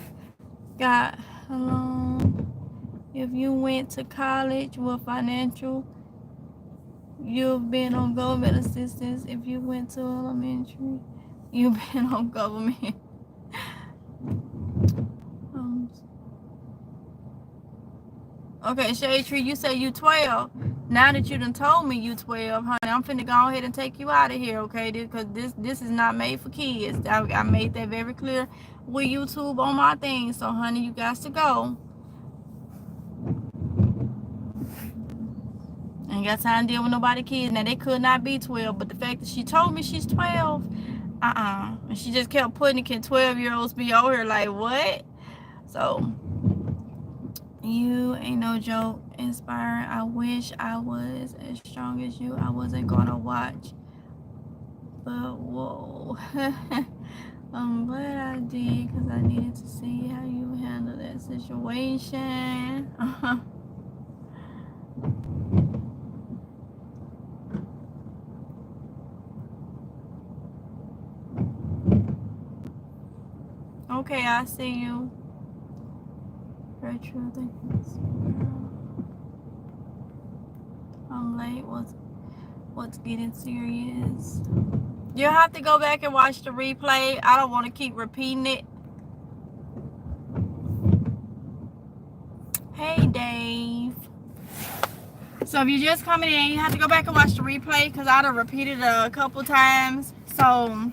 got a loan, if you went to college with financial, you've been on government assistance. If you went to elementary, you've been on government. Okay, Shade Tree, you say you 12. Now that you done told me you 12, honey, I'm finna go ahead and take you out of here, okay? Because this is not made for kids. I made that very clear with YouTube on my thing. So, honey, you got to go. Ain't got time to deal with nobody kids. Now, they could not be 12, but the fact that she told me she's 12, and she just kept putting it, can 12-year-olds be over here? Like, what? So... You ain't no joke. Inspiring. I wish I was as strong as you. I wasn't gonna watch, but whoa. I'm glad I did because I needed to see how you handle that situation. Okay, I see you. Very true. I'm late. What's getting serious? You'll have to go back and watch the replay. I don't want to keep repeating it. Hey, Dave. So if you're just coming in, you have to go back and watch the replay because I'd have repeated it a couple times. So,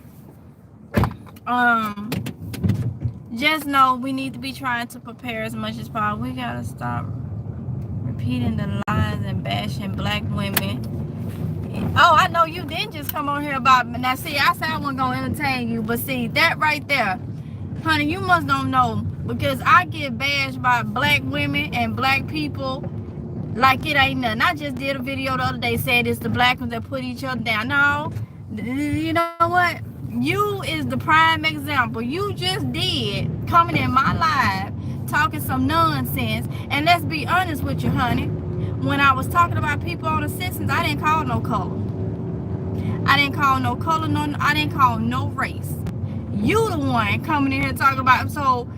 just know we need to be trying to prepare as much as possible. We gotta stop repeating the lies and bashing black women. Oh, I know you didn't just come on here about me. Now, see, I said I wasn't gonna entertain you, but see, that right there, honey, you must don't know, because I get bashed by black women and black people like it ain't nothing. I just did a video the other day saying it's the black ones that put each other down. No, you know what? You is the prime example. You just did coming in my live talking some nonsense. And let's be honest with you, honey. When I was talking about people on assistance, I didn't call no color. I didn't call no color, I didn't call no race. You the one coming in here talking about, so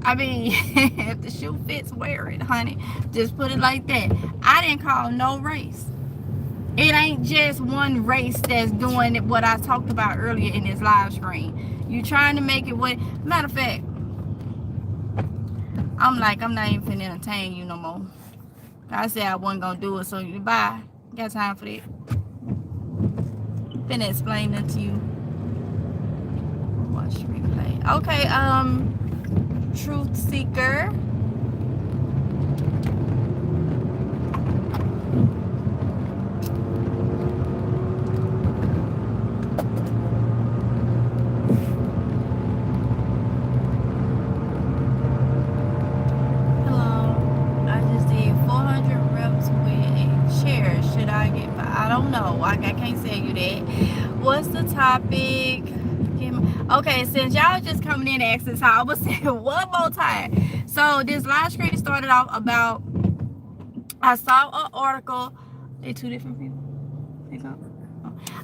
I mean, if the shoe fits, wear it, honey. Just put it like that. I didn't call no race. It ain't just one race that's doing what I talked about earlier in this live stream. You trying to make it what, matter of fact, I'm not even finna entertain you no more. I said I wasn't gonna do it, so you bye. Got time for that. Finna explain that to you. Watch replay. Okay, Truth Seeker. I can't tell you that. What's the topic? Okay, since y'all just coming in and asking, so I will say it one more time. So this live stream started off about, I saw an article. They two different people.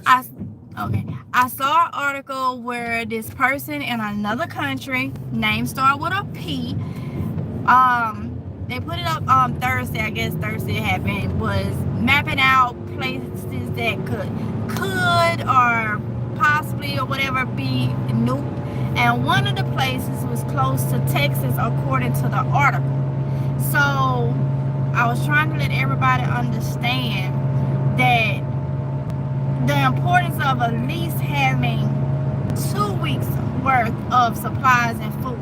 I saw an article where this person in another country, name start with a P. They put it up on Thursday. I guess Thursday it happened. Was mapping out places that could or possibly or whatever be nuked, and one of the places was close to Texas according to the article. So I was trying to let everybody understand that the importance of at least having 2 weeks worth of supplies and food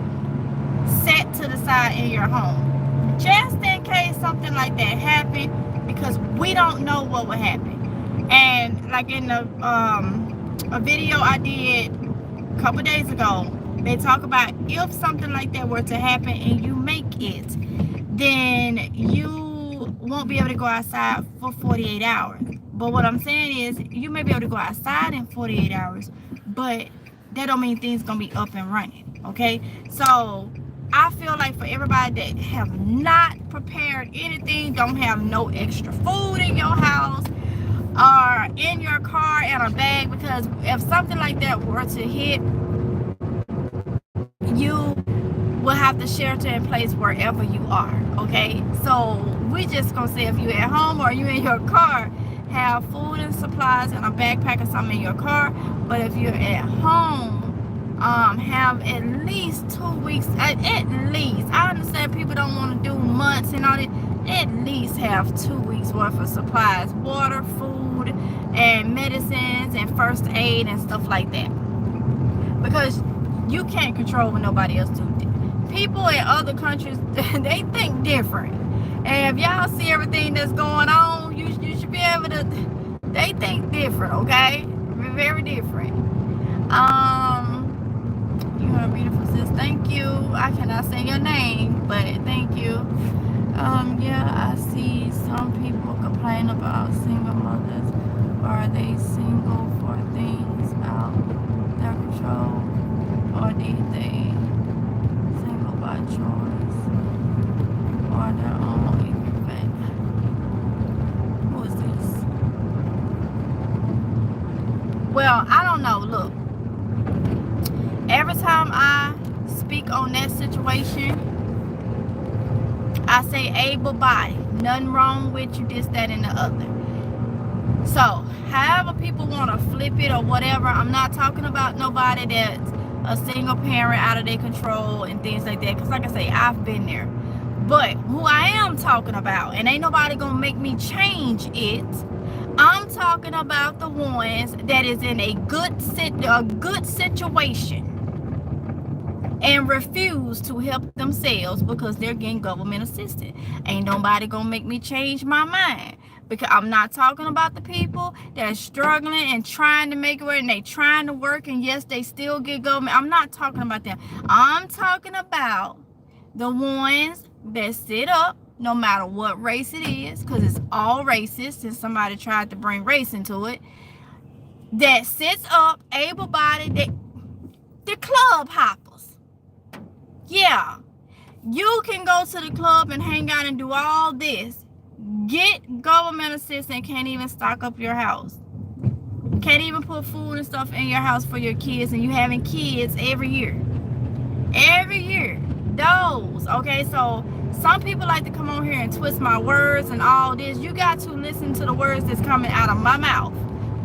set to the side in your home, just in case something like that happened, because we don't know what would happen. And like in the a video I did a couple days ago, they talk about if something like that were to happen and you make it, then you won't be able to go outside for 48 hours. But what I'm saying is, you may be able to go outside in 48 hours, but that don't mean things gonna be up and running, okay? So I feel like for everybody that have not prepared anything, don't have no extra food in your house or in your car and a bag, because if something like that were to hit, you will have to shelter in place wherever you are, okay? So we just gonna say if you at home or you in your car, have food and supplies and a backpack or something in your car. But if you're at home, have at least 2 weeks, at least. I understand people don't want to do months and all that. At least have 2 weeks worth of supplies, water, food, and medicines and first aid and stuff like that. Because you can't control what nobody else do. People in other countries, they think different. And if y'all see everything that's going on, you should be able to, they think different, okay? Very different. You are beautiful, sis. Thank you. I cannot say your name, but thank you. Yeah, I see some people complain about single mothers. Are they single for things out their control? Or did they single by choice? Or their own event? Who is this? Well, I don't know. Look, every time I speak on that situation, I say able-bodied, nothing wrong with you, this, that, and the other. So, however people want to flip it or whatever, I'm not talking about nobody that's a single parent out of their control and things like that, because like I say, I've been there. But who I am talking about, and ain't nobody gonna make me change it, I'm talking about the ones that is in a good situation and refuse to help themselves because they're getting government assistance. Ain't nobody gonna make me change my mind, because I'm not talking about the people that are struggling and trying to make it work, and they trying to work, and yes, they still get government. I'm not talking about them. I'm talking about the ones that sit up no matter what race it is, because it's all racist since somebody tried to bring race into it. that sits up, able-bodied, the club hoppers. Yeah, you can go to the club and hang out and do all this. Get government assistance, can't even stock up your house. Can't even put food and stuff in your house for your kids, and you having kids every year. Every year. Those, okay? So some people like to come on here and twist my words and all this. You got to listen to the words that's coming out of my mouth.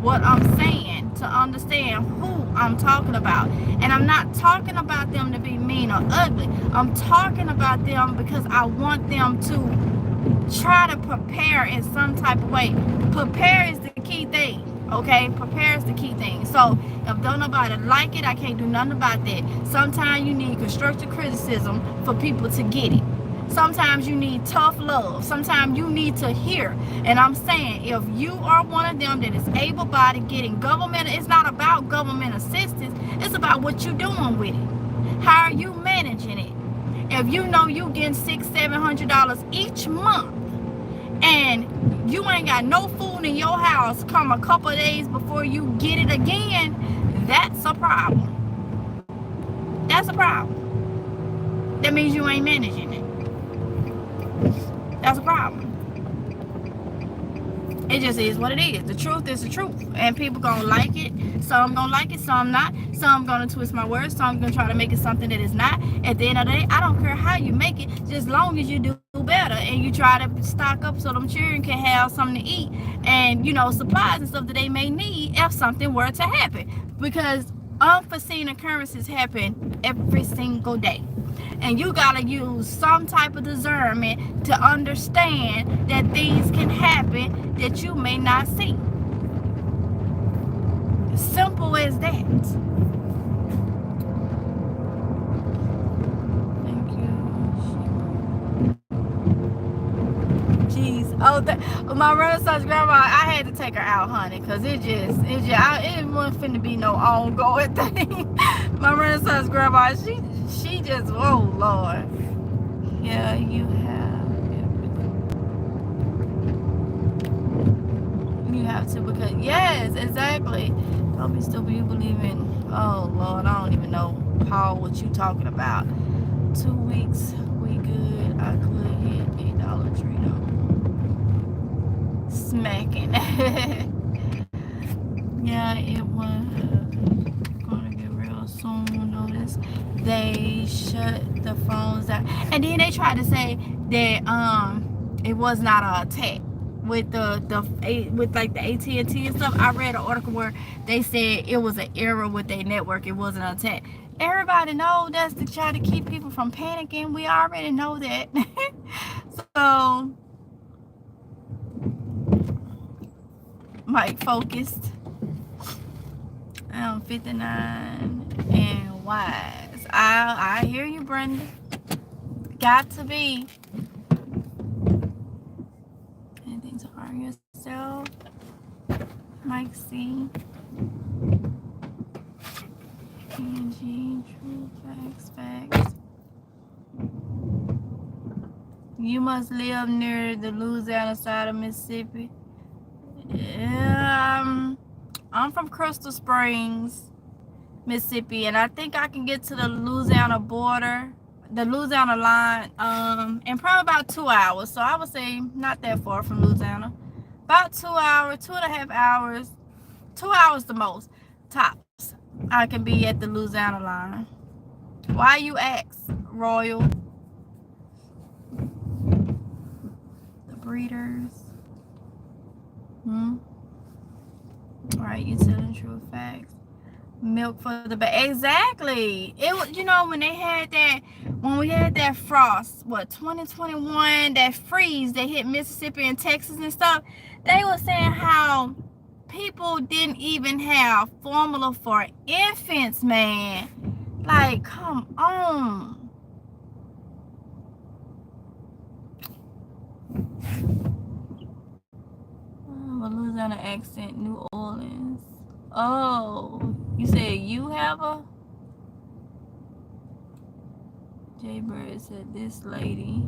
What I'm saying, to understand who I'm talking about. And I'm not talking about them to be mean or ugly. I'm talking about them because I want them to try to prepare in some type of way. Prepare is the key thing. Okay, prepare is the key thing. So if don't nobody like it, I can't do nothing about that. Sometimes you need constructive criticism for people to get it. Sometimes you need tough love. Sometimes you need to hear. And I'm saying, if you are one of them that is able-bodied, getting government, it's not about government assistance. It's about what you're doing with it. How are you managing it? If you know you getting $600-700 each month, and you ain't got no food in your house come a couple of days before you get it again, that's a problem. That's a problem. That means you ain't managing it. That's a problem. It just is what it is. The truth is the truth. And people gonna like it. Some gonna like it, some not. Some gonna twist my words. Some gonna try to make it something that is not. At the end of the day, I don't care how you make it, just long as you do better and you try to stock up so them children can have something to eat and, you know, supplies and stuff that they may need if something were to happen. Because unforeseen occurrences happen every single day. And you gotta use some type of discernment to understand that things can happen that you may not see. Simple as that. Thank you. Jeez. Oh, my Renaissance grandma, I had to take her out, honey, because it wasn't finna be no ongoing thing. My Renaissance grandma, she just, oh Lord. Yeah, you have to, because yes, exactly. Don't be stupid. You believe in, oh Lord, I don't even know, Paul, what you talking about. 2 weeks, we good. I could hit $8 tree though. Smacking. Yeah, it was gonna get real soon. Notice they shut the phones down, and then they tried to say that it was not an attack with with like the AT&T and stuff. I read an article where they said it was an error with their network. It wasn't an attack. Everybody know that's to try to keep people from panicking. We already know that. So Mike focused. 59 and wise. I hear you, Brenda. Got to be. Anything to harm yourself. Mike C. PNG, true facts. You must live near the Louisiana side of Mississippi. I'm from Crystal Springs, Mississippi, and I think I can get to the Louisiana border, the Louisiana line, in probably about 2 hours. So I would say not that far from Louisiana. About 2 hours, 2.5 hours, 2 hours the most, tops. I can be at the Louisiana line. Why you ask, Royal? The breeders. Right, you telling true facts. Milk for the baby. Exactly. It was, you know, when we had that frost, 2021, that freeze that hit Mississippi and Texas and stuff, they were saying how people didn't even have formula for infants, man. Like, come on. Louisiana accent, New Orleans. Oh, you said you have a? Jay Bird said this lady.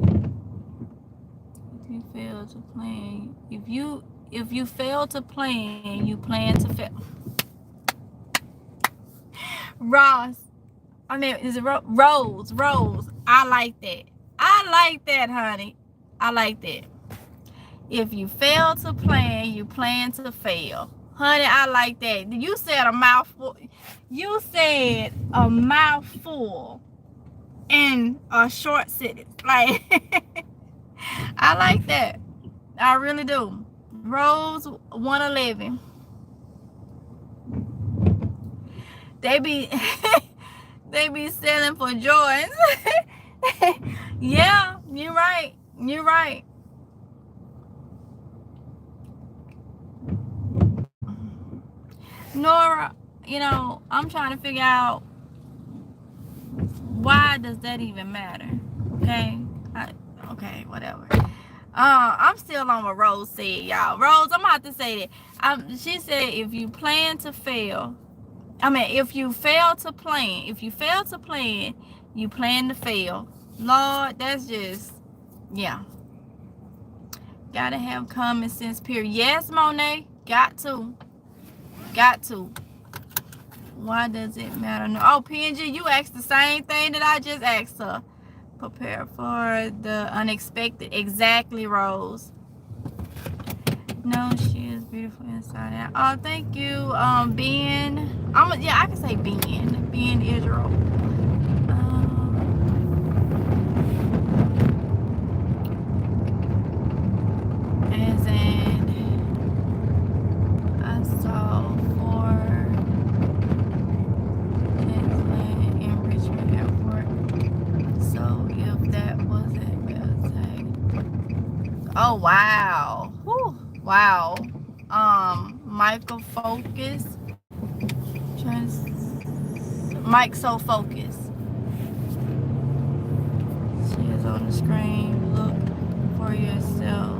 If you fail to plan, if you fail to plan, you plan to fail. Ross. I mean, is it Rose? Rose. I like that. I like that, honey. I like that. If you fail to plan, you plan to fail. Honey, I like that. You said a mouthful. You said a mouthful in a short sentence. Like, I like that. I really do. Rose 111. They be they be selling for joints. Yeah, you're right. You're right. Nora, you know, I'm trying to figure out why does that even matter? Okay, okay, whatever. I'm still on what Rose said, y'all. Rose, I'm about to say that. She said if you plan to fail, if you fail to plan, you plan to fail. Lord, that's just, yeah. Gotta have common sense, period. Yes, Monet, got to. Why does it matter? No. Oh, PNG, you asked the same thing that I just asked her. Prepare for the unexpected. Exactly, Rose. No, she is beautiful inside out. Oh, thank you, Ben. Yeah, I can say Ben. Ben Israel. As in, I saw for enrichment at work. So if that wasn't bad, oh wow. Whew. Wow. Michael Focus. Mike So Focus. She is on the screen. Look for yourself.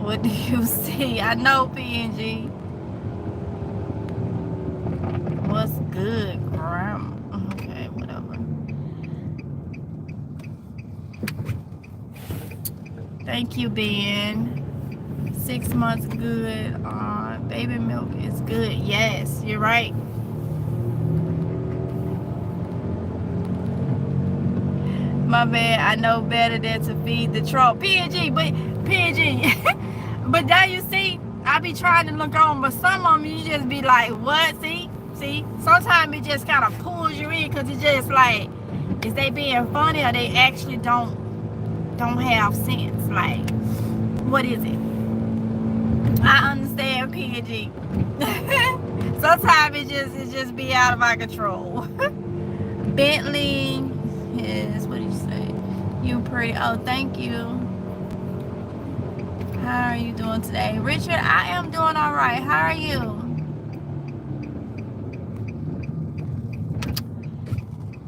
What do you see? I know, PNG. What's good, Graham? Okay, whatever. Thank you, Ben. 6 months good. Baby milk is good. Yes, you're right. My bad. I know better than to feed the troll. PNG, but now you see, I be trying to look on, but some of them you just be like, what? See? Sometimes it just kind of pulls you in because it's just like, is they being funny or they actually don't have sense? Like, what is it? I understand, PNG. Sometimes it just be out of my control. Bentley is, what did you say? You pretty. Oh, thank you. How are you doing today? Richard, I am doing all right. How are you?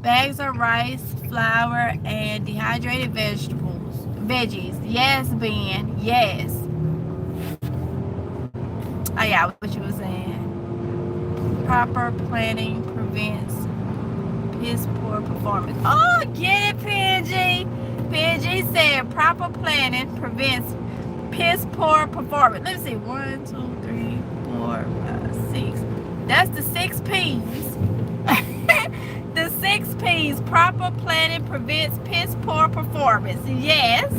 Bags of rice, flour, and dehydrated veggies. Yes, Ben. Yes. Oh yeah, what you were saying. Proper planning prevents piss poor performance. Oh, get it, PNG. PNG said proper planning prevents piss poor performance. Let me see. 1, 2, 3, 4, 5, 6. That's the 6 P's. The 6 P's. Proper planning prevents piss poor performance. Yes.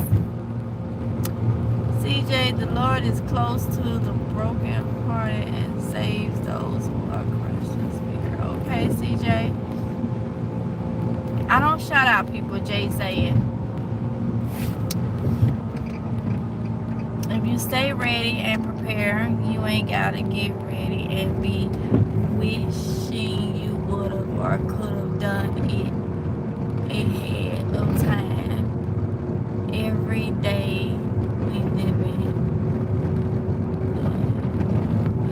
CJ, the Lord is close to the broken-hearted and saves those who are crushed in spirit. Okay, CJ. I don't shout out people, Jay saying. If you stay ready and prepare, you ain't gotta get ready and be wishing you would have or could have done it ahead of time. Every day we live in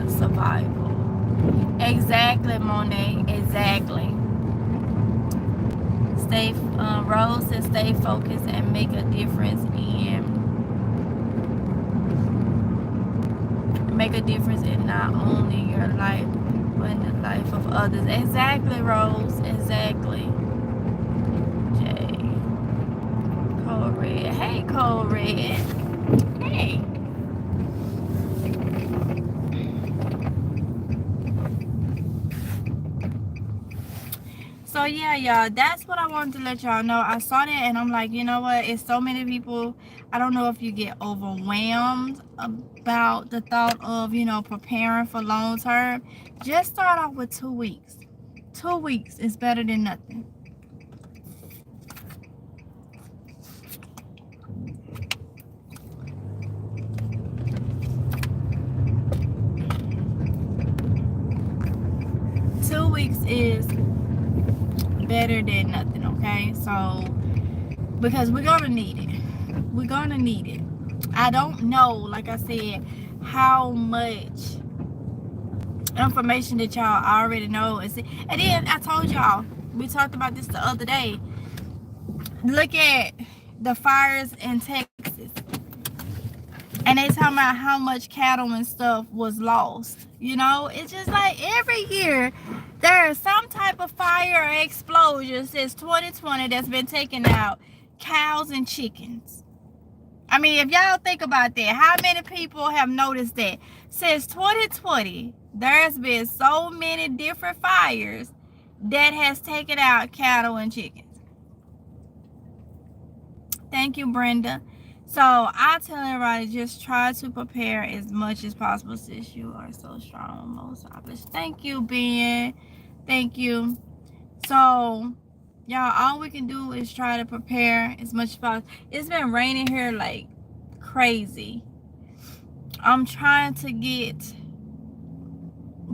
survival. Exactly, Monet. Exactly. Rose says stay focused and make a difference in not only your life but in the life of others. Exactly, Rose. Exactly. Jay. Code Red. Hey, Code Red. Hey. yeah, y'all, that's what I wanted to let y'all know. I saw that and I'm like, you know what, it's so many people. I don't know if you get overwhelmed about the thought of, you know, preparing for long term. Just start off with 2 weeks. 2 weeks is better than nothing. Two weeks is better than nothing, okay? So, because we're gonna need it. We're gonna need it. I don't know, like I said, how much information that y'all already know. And then I told y'all, we talked about this the other day. Look at the fires in Texas. And they talking about how much cattle and stuff was lost. You know, it's just like every year there is some type of fire or explosion since 2020 that's been taking out cows and chickens. I mean, if y'all think about that, how many people have noticed that since 2020 there's been so many different fires that has taken out cattle and chickens? Thank you, Brenda. So I tell everybody, just try to prepare as much as possible, sis. You are so strong, most obvious. Thank you, Ben. Thank you. So y'all, all we can do is try to prepare as much as possible. It's been raining here like crazy. I'm trying to get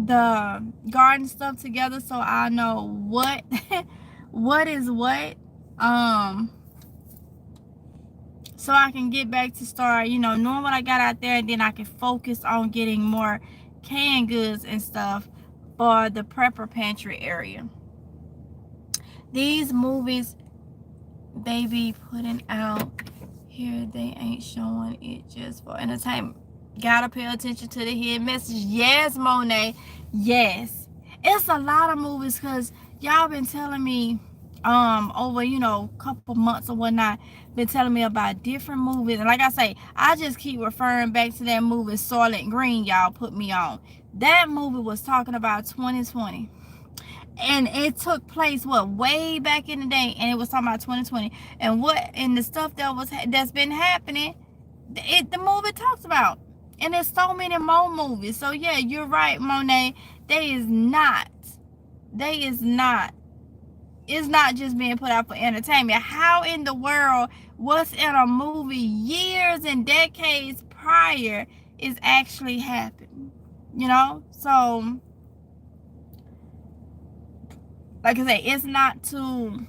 the garden stuff together so I know what what is what, so I can get back to start, you know, knowing what I got out there, and then I can focus on getting more canned goods and stuff for the prepper pantry area. These movies they be putting out here, they ain't showing it just for entertainment. Gotta pay attention to the hidden message. Yes, Monet. Yes. It's a lot of movies because y'all been telling me over, you know, couple months or whatnot, been telling me about different movies. And like I say, I just keep referring back to that movie Soylent Green y'all put me on. That movie was talking about 2020. And it took place way back in the day, and it was talking about 2020 and the stuff that's been happening. The movie talks about, and there's so many more movies. So yeah, you're right, Monet. It's not it's not just being put out for entertainment. How in the world what's in a movie years and decades prior is actually happening, you know? So like I say, it's not to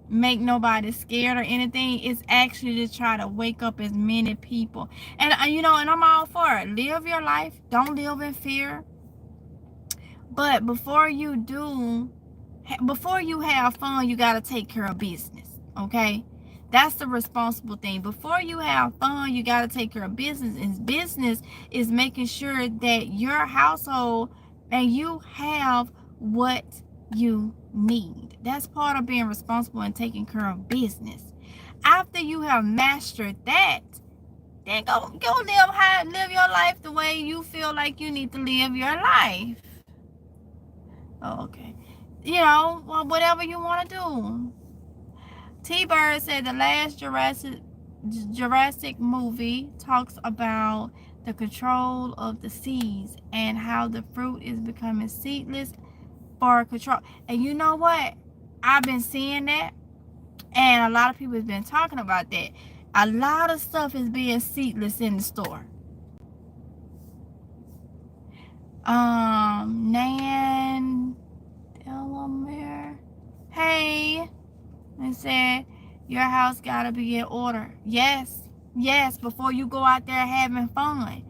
make nobody scared or anything. It's actually to try to wake up as many people. And you know, and I'm all for it. Live your life. Don't live in fear. But before you have fun, you got to take care of business. Okay? That's the responsible thing. Before you have fun, you got to take care of business. And business is making sure that your household and you have what you need. That's part of being responsible and taking care of business. After you have mastered that, then go live your life the way you feel like you need to live your life. Oh, okay. You know, well, whatever you want to do. T-Bird said the last Jurassic movie talks about the control of the seeds and how the fruit is becoming seedless for control. And you know what? I've been seeing that, and a lot of people have been talking about that. A lot of stuff is being seedless in the store. Nan Delamere, hey, they said your house gotta be in order. Yes, before you go out there having fun.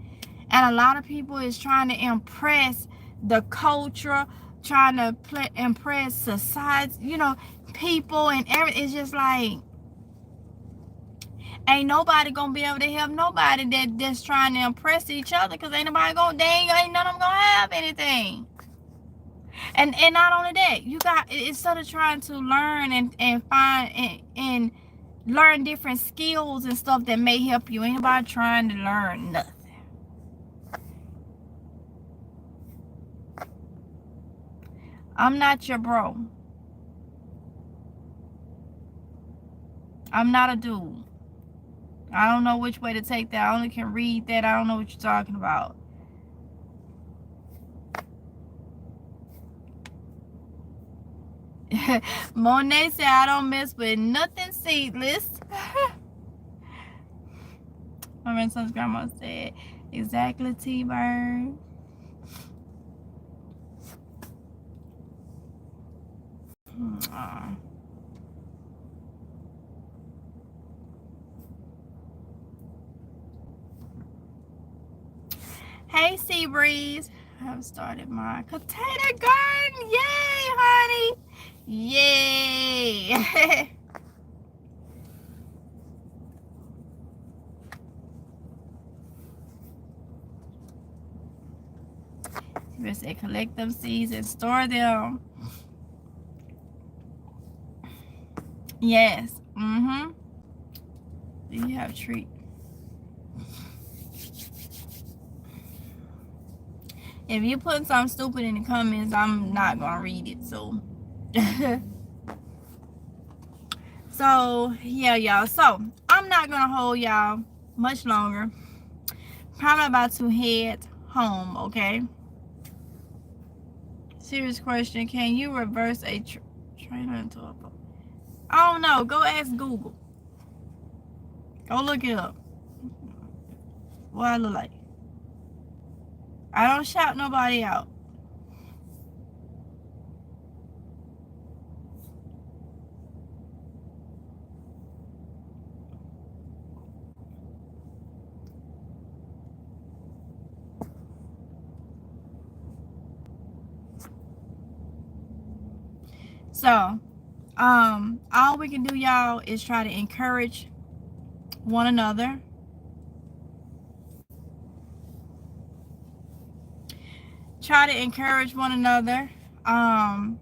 And a lot of people is trying to impress the culture, trying to impress society, you know, people and everything. It's just like, ain't nobody gonna be able to help nobody that's trying to impress each other, because ain't none of them gonna have anything. And not only that, you got, instead of trying to learn and find and learn different skills and stuff that may help you, ain't nobody trying to learn nothing. I'm not your bro. I'm not a dude. I don't know which way to take that. I only can read that. I don't know what you're talking about. Monet said, I don't mess with nothing seedless. My grandson's grandma said, exactly, T-Bird. Hey, Sea Breeze. I've started my container garden. Yay, honey. Yay. You say collect them seeds and store them. Yes. Mm-hmm. You have a treat. If you put something stupid in the comments, I'm not gonna read it. So so yeah, y'all. So I'm not gonna hold y'all much longer. Probably about to head home, okay? Serious question. Can you reverse a trailer into a boat? I don't know. Go ask Google. Go look it up. What I look like. I don't shout nobody out. So, all we can do, y'all, is try to encourage one another. Try to encourage one another. And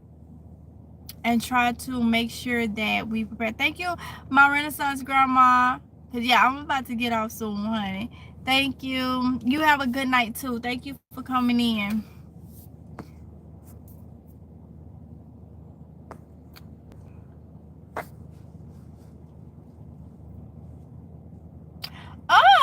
try to make sure that we prepare. Thank you, my Renaissance grandma. Cause yeah, I'm about to get off soon, honey. Thank you. You have a good night too. Thank you for coming in.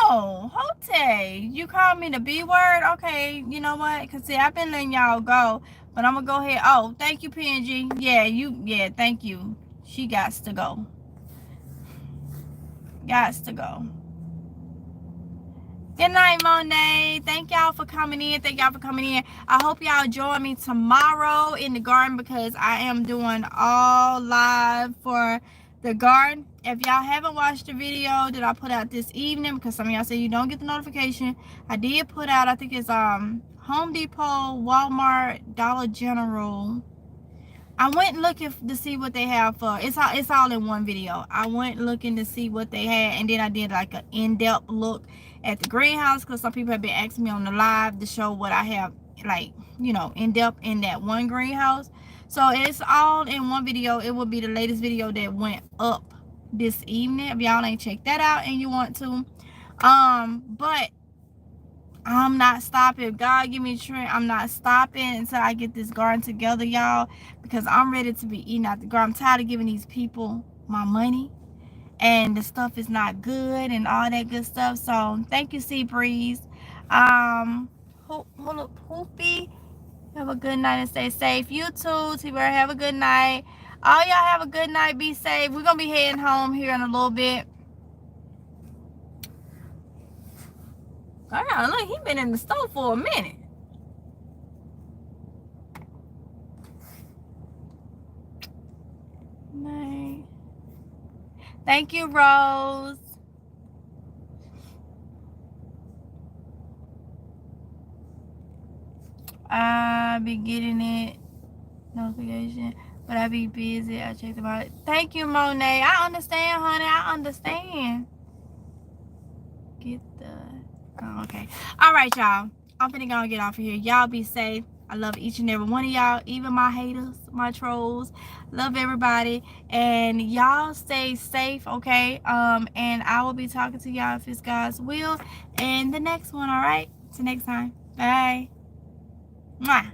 Oh, Hote, you called me the B word? Okay, you know what? Because see, I've been letting y'all go, but I'm going to go ahead. Oh, thank you, PNG. Yeah, thank you. She gots to go. Gots to go. Good night, Monet. Thank y'all for coming in. I hope y'all join me tomorrow in the garden because I am doing all live for the garden. If y'all haven't watched the video that I put out this evening, because some of y'all say you don't get the notification, I did put out, I think it's Home Depot, Walmart, Dollar General. I went looking to see what they have for it's all in one video. I went looking to see what they had, and then I did like an in-depth look at the greenhouse because some people have been asking me on the live to show what I have, like, you know, in depth in that one greenhouse. So it's all in one video. It will be the latest video that went up this evening. If y'all ain't checked that out and you want to, but I'm not stopping. If God give me strength, I'm not stopping until I get this garden together, y'all, because I'm ready to be eating out the garden. I'm tired of giving these people my money and the stuff is not good and all that good stuff. So thank you, Sea Breeze. Hoopy, have a good night and stay safe. You too, T-Bird, have a good night. All y'all have a good night. Be safe. We're gonna be heading home here in a little bit. All right, look, he been in the store for a minute. Night. Thank you, Rose. I be getting it notification, but I be busy. I checked them out. Thank you, Monet. I understand, honey. I understand. Get the okay. All right, y'all. I'm finna go and get off of here. Y'all be safe. I love each and every one of y'all, even my haters, my trolls. Love everybody, and y'all stay safe, okay? And I will be talking to y'all if it's God's will, and the next one. All right. Till next time. Bye. Mwah.